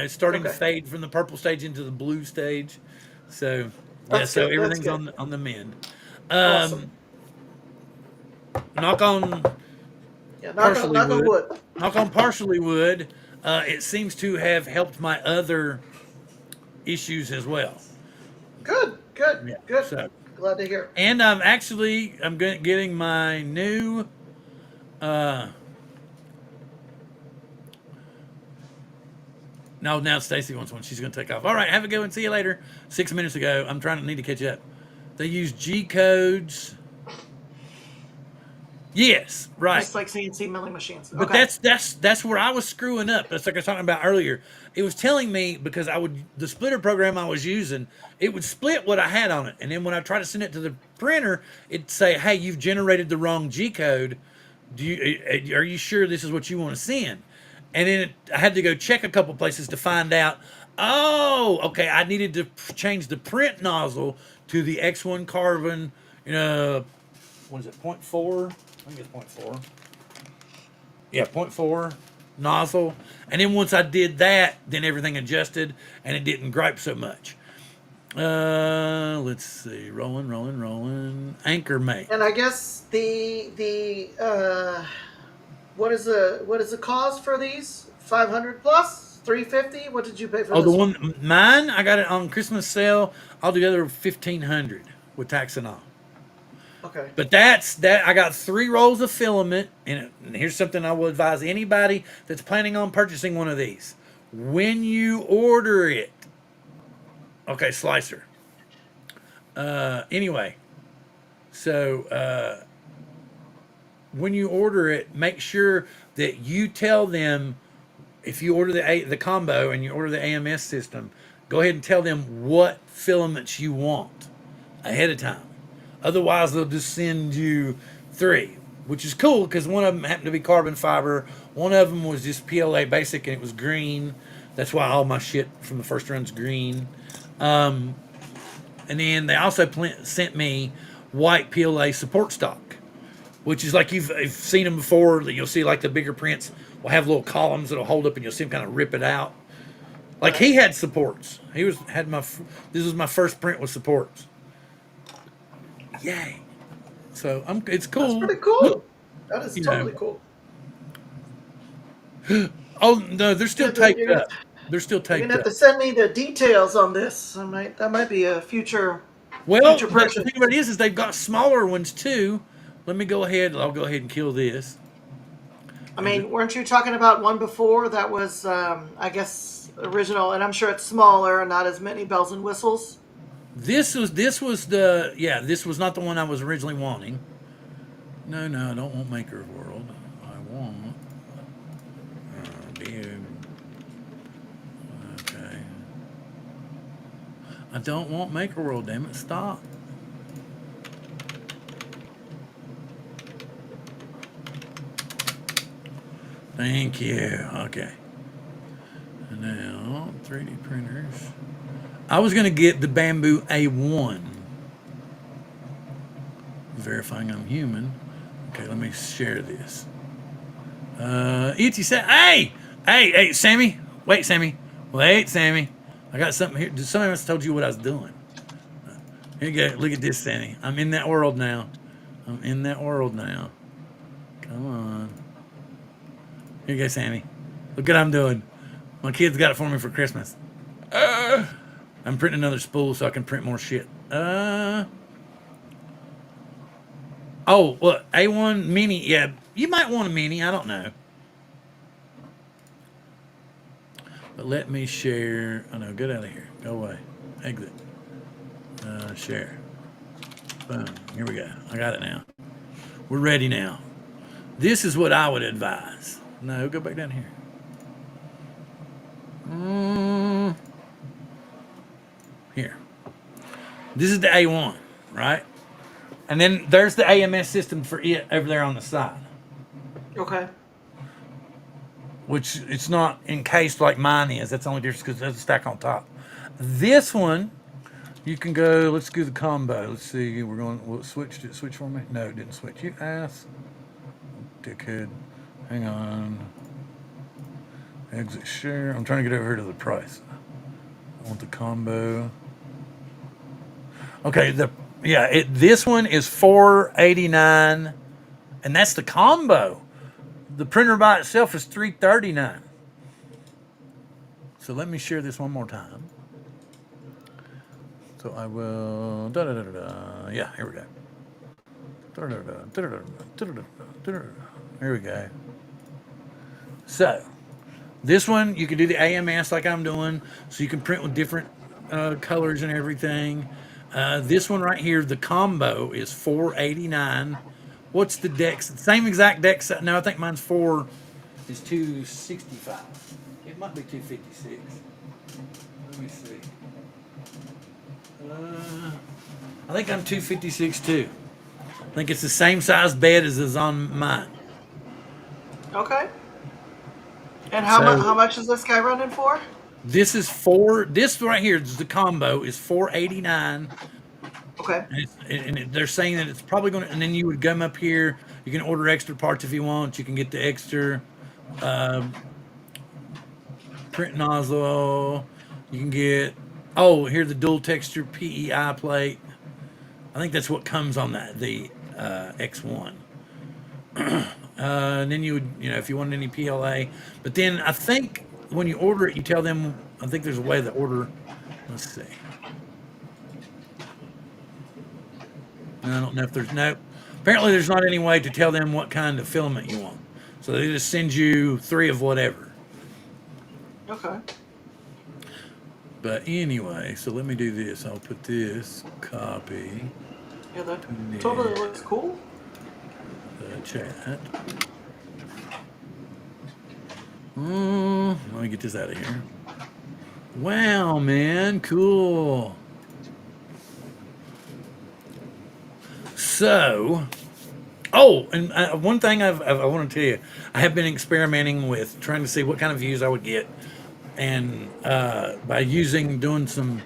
starting to Okay. fade from the purple stage into the blue stage. So That's so good, that's everything's good. on the mend. Awesome. Knock on Yeah, partially knock on wood. wood. Knock on partially wood. It seems to have helped my other issues as well. Good, good, Yeah. good. So, Glad to hear. and I'm getting my new now Stacy wants one. She's going to take off. All right, have a good one. See you later. 6 minutes ago. I'm trying to need to catch up. They use G codes. Yes, right. Just like CNC milling machines. But Okay. that's where I was screwing up. That's like I was talking about earlier. It was telling me because the splitter program I was using, it would split what I had on it, and then when I try to send it to the printer, it'd say, "Hey, you've generated the wrong G code. Are you sure this is what you want to send?" And then I had to go check a couple places to find out. Oh, okay. I needed to change the print nozzle to the X1 carbon. What is it? 0.4. I think it's 0.4. Yeah, 0.4 nozzle. And then once I did that, then everything adjusted and it didn't gripe so much. Let's see. Rolling. Anchor mate. And I guess what is the cost for these? 500 plus? 350? What did you pay for Oh, this the one mine, I got it on Christmas sale altogether 1,500 with tax and all. Okay. But that's that. I got 3 rolls of filament, and here's something I will advise anybody that's planning on purchasing one of these. When you order it, okay, slicer. Anyway, so when you order it, make sure that you tell them if you order the combo and you order the AMS system, go ahead and tell them what filaments you want ahead of time. Otherwise, they'll just send you 3, which is cool because one of them happened to be carbon fiber. One of them was just PLA basic and it was green. That's why all my shit from the first run's green. And then they also sent me white PLA support stock, which is like you've seen them before. That you'll see like the bigger prints will have little columns that'll hold up and you'll see them kind of rip it out. Like he had supports. This was my first print with supports. Yay! So it's cool. That's pretty cool. That is totally cool. Oh no, they're still taped up. They're still You're taped gonna have up. to send me the details on this. That might be a future Well, future the purchase. thing about it is they've got smaller ones too. Let me go ahead. I'll go ahead and kill this. I mean, weren't you talking about one before that was, I guess, original? And I'm sure it's smaller and not as many bells and whistles. This was this was not the one I was originally wanting. No, I don't want Maker World. I want okay. I don't want Maker World. Damn it! Stop. Thank you. Okay. And now 3D printers. I was going to get the Bamboo A1. Verifying I'm human. Okay, let me share this. E.T. said, hey, Sammy. Wait, Sammy. I got something here. Somebody must have told you what I was doing. Here you go. Look at this, Sammy. I'm in that world now. Come on. Here you go, Sammy. Look what I'm doing. My kids got it for me for Christmas. I'm printing another spool so I can print more shit. Oh, well, A1 mini. Yeah, you might want a mini. I don't know. But let me share. Oh, no, get out of here. Go away. Exit. Share. Boom. Here we go. I got it now. We're ready now. This is what I would advise. No, go back down here. Here. This is the A1, right? And then there's the AMS system for it over there on the side. Okay. Which it's not encased like mine is. That's the only difference because there's a stack on top. This one, you can go, let's do the combo. Let's see, we're going, well, did it switch for me? No, it didn't switch. You ass. Dickhead. Hang on. Exit share. I'm trying to get over here to the price. I want the combo. Okay, this one is $489, and that's the combo. The printer by itself is $339. So let me share this one more time. So I will. Yeah, here we go. Here we go. So this one you can do the AMS like I'm doing, so you can print with different colors and everything. This one right here, the combo is $489. What's the deck? Same exact deck set. No, I think mine's is $265. It might be $256. Let me see. I think I'm $256 too. I think it's the same size bed as is on mine. Okay. And how much is this guy running for? This right here, the combo is $489. Okay. And they're saying that it's probably going to, and then you would come up here. You can order extra parts if you want. You can get the extra print nozzle. You can get, here's the dual texture PEI plate. I think that's what comes on the X1. And then you would, if you want any PLA. But then I think when you order it, you tell them, I think there's a way to order. Let's see. I don't know if apparently there's not any way to tell them what kind of filament you want. So they just send you 3 of whatever. Okay. But anyway, so let me do this. I'll put this copy. Yeah, that totally looks cool. The chat. Let me get this out of here. Wow, man, cool. So, and one thing I want to tell you, I have been experimenting with trying to see what kind of views I would get, and by doing some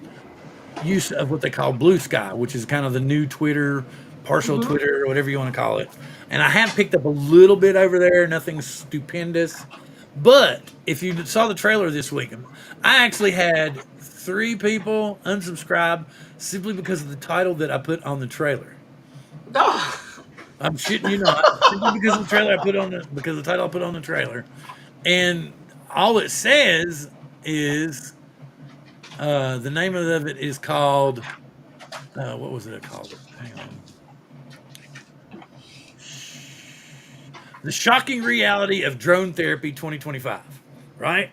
use of what they call Blue Sky, which is kind of the new Twitter, partial Twitter, or whatever you want to call it. And I have picked up a little bit over there, nothing stupendous. But if you saw the trailer this week, I actually had 3 people unsubscribe simply because of the title that I put on the trailer. Oh. I'm shitting you not. Simply because of the trailer because the title I put on the trailer. And all it says is the name of it is called what was it called? Hang on. The Shocking Reality of Drone Therapy 2025, right?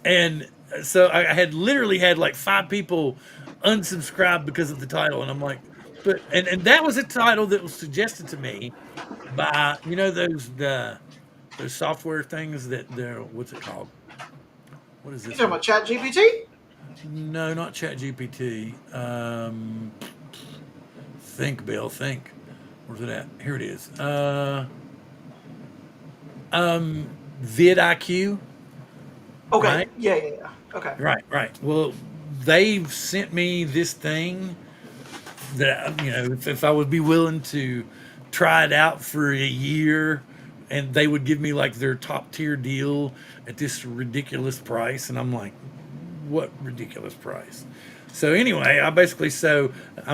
And so I had literally had like 5 people unsubscribe because of the title, and I'm like, but and that was a title that was suggested to me by those software things that they're, what's it called? What is this? You talking about ChatGPT? No, not ChatGPT. Think, Bill. Think. Where's it at? Here it is. vidIQ. Okay. right? Yeah. Okay. Right. Well, they've sent me this thing that if I would be willing to try it out for a year, and they would give me like their top tier deal at this ridiculous price, and I'm like, what ridiculous price? So anyway, I'm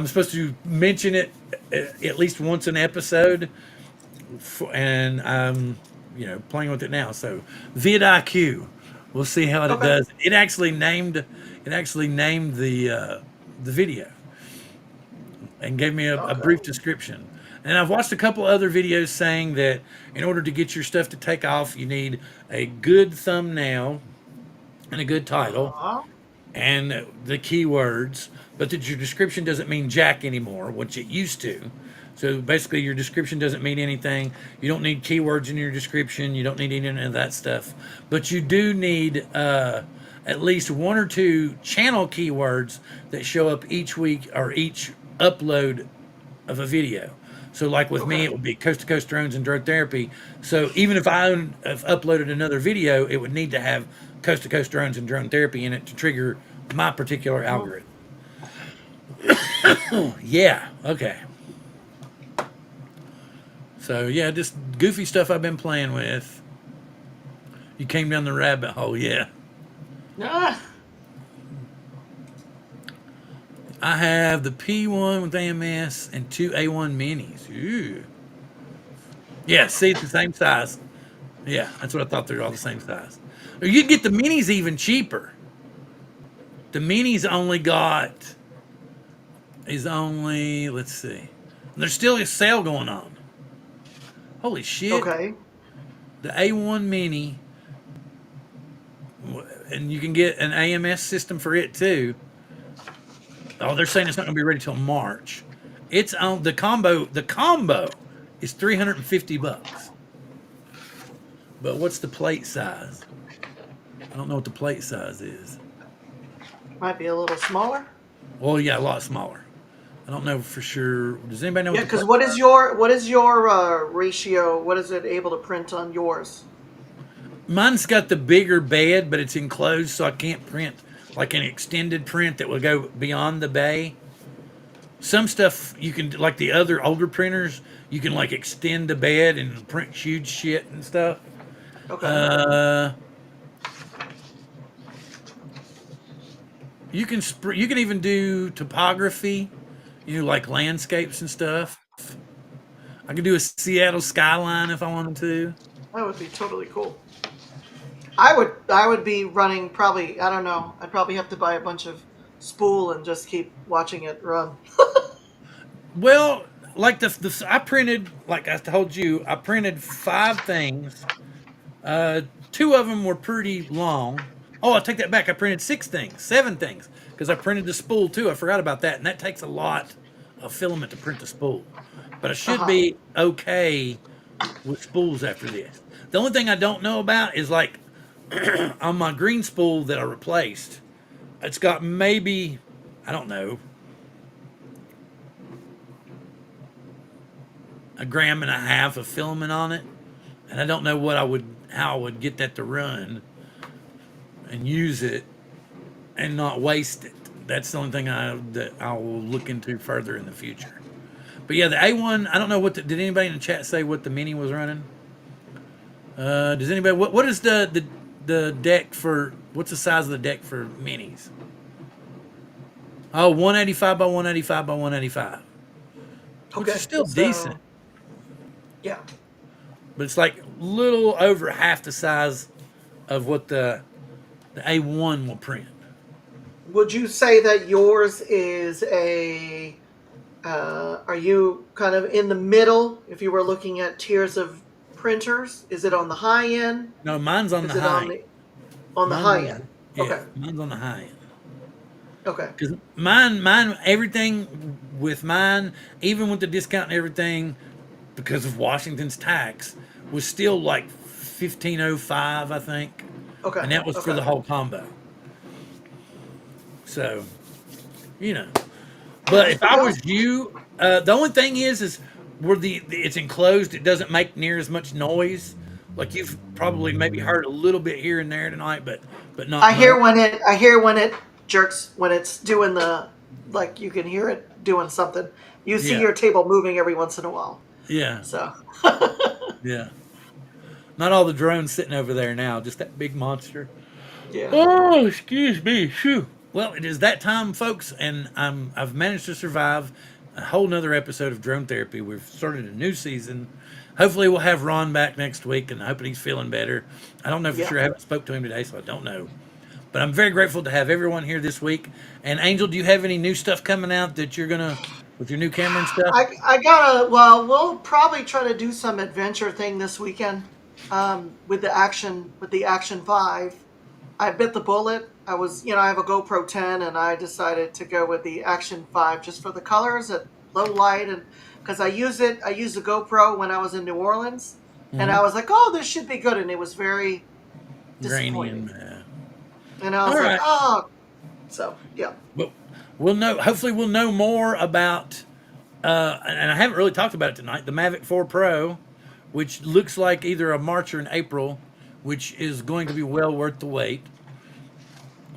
supposed to mention it at least once an episode, and I'm playing with it now. So vidIQ, we'll see how it Okay. does. It actually named the video and gave me a Okay. brief description. And I've watched a couple other videos saying that in order to get your stuff to take off, you need a good thumbnail and a good title Uh-huh. and the keywords, but that your description doesn't mean jack anymore, which it used to. So basically, your description doesn't mean anything. You don't need keywords in your description. You don't need any of that stuff. But you do need at least one or two channel keywords that show up each week or each upload of a video. So, like with me, Okay. it would be coast to coast drones and drone therapy. So, even if have uploaded another video, it would need to have coast to coast drones and drone therapy in it to trigger my particular Mhm. algorithm. Yeah, okay. So, yeah, just goofy stuff I've been playing with. You came down the rabbit hole, yeah. Ah, I have the P1 with AMS and two A1 minis. Ooh. Yeah, see, it's the same size. Yeah, that's what I thought. They're all the same size. Or you'd get the minis even cheaper. The minis let's see. There's still a sale going on. Holy shit. okay. The A1 mini, and you can get an AMS system for it too. Oh, they're saying it's not going to be ready till March. It's on the combo. The combo is $350. But what's the plate size? I don't know what the plate size is. Might be a little smaller. Well, yeah, a lot smaller. I don't know for sure. Does anybody know Yeah, what the because plate size? what is your ratio? What is it able to print on yours? Mine's got the bigger bed, but it's enclosed, so I can't print like an extended print that will go beyond the bay. Some stuff you can, like the other older printers, you can like extend the bed and print huge shit and stuff. Okay. You can even do topography, like landscapes and stuff. I could do a Seattle skyline if I wanted to. That would be totally cool. I would be running probably, I don't know. I'd probably have to buy a bunch of spool and just keep watching it run. Well, like I printed, like I told you, I printed 5 things. 2 of them were pretty long. Oh, I take that back. I printed 7 things, because I printed the spool too. I forgot about that, and that takes a lot of filament to print the spool. But I should Uh-huh. be okay with spools after this. The only thing I don't know about is like on my green spool that I replaced, it's got maybe, I don't know, 1.5 grams of filament on it, and I don't know how I would get that to run and use it and not waste it. That's the only thing that I will look into further in the future. But yeah, the A1, I don't know did anybody in the chat say what the mini was running? Does anybody, what is the deck for, what's the size of the deck for minis? Oh, 185 by 185 by 185. Which Okay. is still So, decent, yeah. but it's like little over half the size of what the A1 will print. Would you say that yours is are you kind of in the middle if you were looking at tiers of printers? Is it on the high end? No, mine's on Is the it high. on the Mine's high on the- end? Yeah, Okay. mine's on the high end. Okay. Because everything with mine, even with the discount and everything, because of Washington's tax, was still like 1505, I think, Okay. and that was for Okay. the whole combo. So, but if I was you, the only thing is where it's enclosed, it doesn't make near as much noise. like you've probably maybe heard a little bit here and there tonight, but not I hear much. when it jerks, when it's doing the, like, you can hear it doing something. You see Yeah, your table moving every once in a while. yeah, So yeah. Not all the drones sitting over there now, just that big monster. yeah. Oh, excuse me. Phew. Well, it is that time, folks, and I've managed to survive a whole nother episode of Drone Therapy. We've started a new season. Hopefully, we'll have Ron back next week, and I hope he's feeling better. I don't know for Yeah. sure. I haven't spoke to him today, so I don't know. But I'm very grateful to have everyone here this week. And Angel, do you have any new stuff coming out that you're gonna with your new camera and stuff? I gotta. Well, we'll probably try to do some adventure thing this weekend. With the Action 5. I bit the bullet. I have a GoPro 10, and I decided to go with the Action 5 just for the colors at low light, and because I used the GoPro when I was in New Orleans, and I was like, oh, this should be good, and it was very Grainy disappointing. and And I all was like, right. oh, so yeah. But we'll know. Hopefully, we'll know more about. And I haven't really talked about it tonight. The Mavic 4 Pro, which looks like either a March or an April, which is going to be well worth the wait.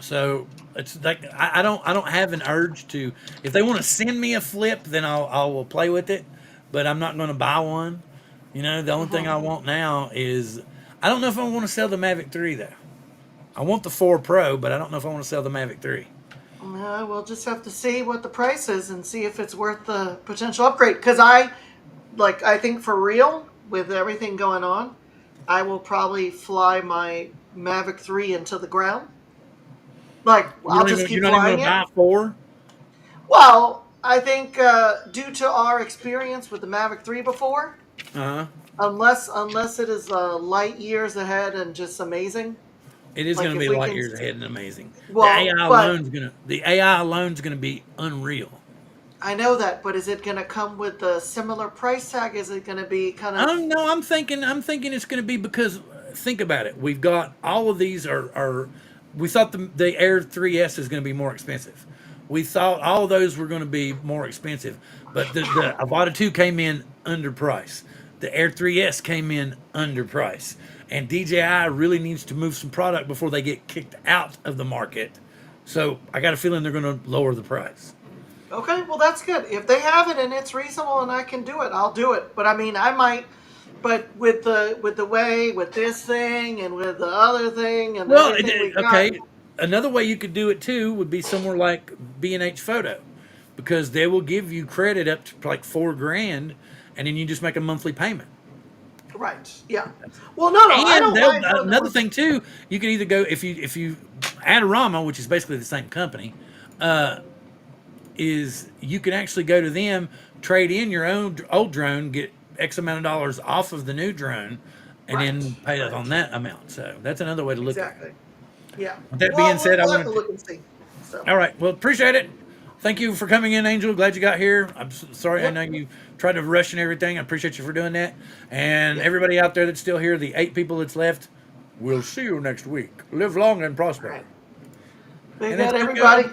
So it's like I don't have an urge to. If they want to send me a flip, then I will play with it. But I'm not going to buy one. The only thing I want now is I don't know if I want to sell the Mavic 3 though. I want the 4 Pro, but I don't know if I want to sell the Mavic 3. We'll just have to see what the price is and see if it's worth the potential upgrade. Because I think for real, with everything going on, I will probably fly my Mavic 3 into the ground. Like, I'll just keep You're not even flying going to it. buy 4? Well, I think due to our experience with the Mavic 3 before, Uh huh. unless it is light years ahead and just amazing. It is Like going to if be we light can, years ahead and amazing. well, but The AI alone's gonna be unreal. I know that. But is it going to come with a similar price tag? Is it going to be kind I of don't know. I'm thinking it's going to be because think about it. We've got all of these are we thought the Air 3S is going to be more expensive. We thought all of those were going to be more expensive, but the Avata 2 came in underpriced. The Air 3S came in underpriced, and DJI really needs to move some product before they get kicked out of the market. So I got a feeling they're going to lower the price. okay? Well, that's good. If they have it and it's reasonable and I can do it, I'll do it. But I mean, I might. But with this thing and with the other thing and Well, everything we got, okay. Another way you could do it too would be somewhere like B&H Photo, because they will give you credit up to like $4,000, and then you just make a monthly payment. right? Yeah. Well, no, I And don't mind. another thing too, you can either go if you Adorama, which is basically the same company, is you can actually go to them, trade in your own old drone, get X amount of dollars off of the new drone, and then pay us on that amount. So that's another way to look at it. Exactly. Yeah. With that Well, being said, I we'll have want to to. look and see. So. All right. Well, appreciate it. Thank you for coming in, Angel. Glad you got here. I'm sorry. I Yep. know you tried to rush and everything. I appreciate you for doing that. And Yep. everybody out there that's still here, the 8 people that's left, we'll see you next week. Live long and prosper. All right. Big And it's night, been everybody. good.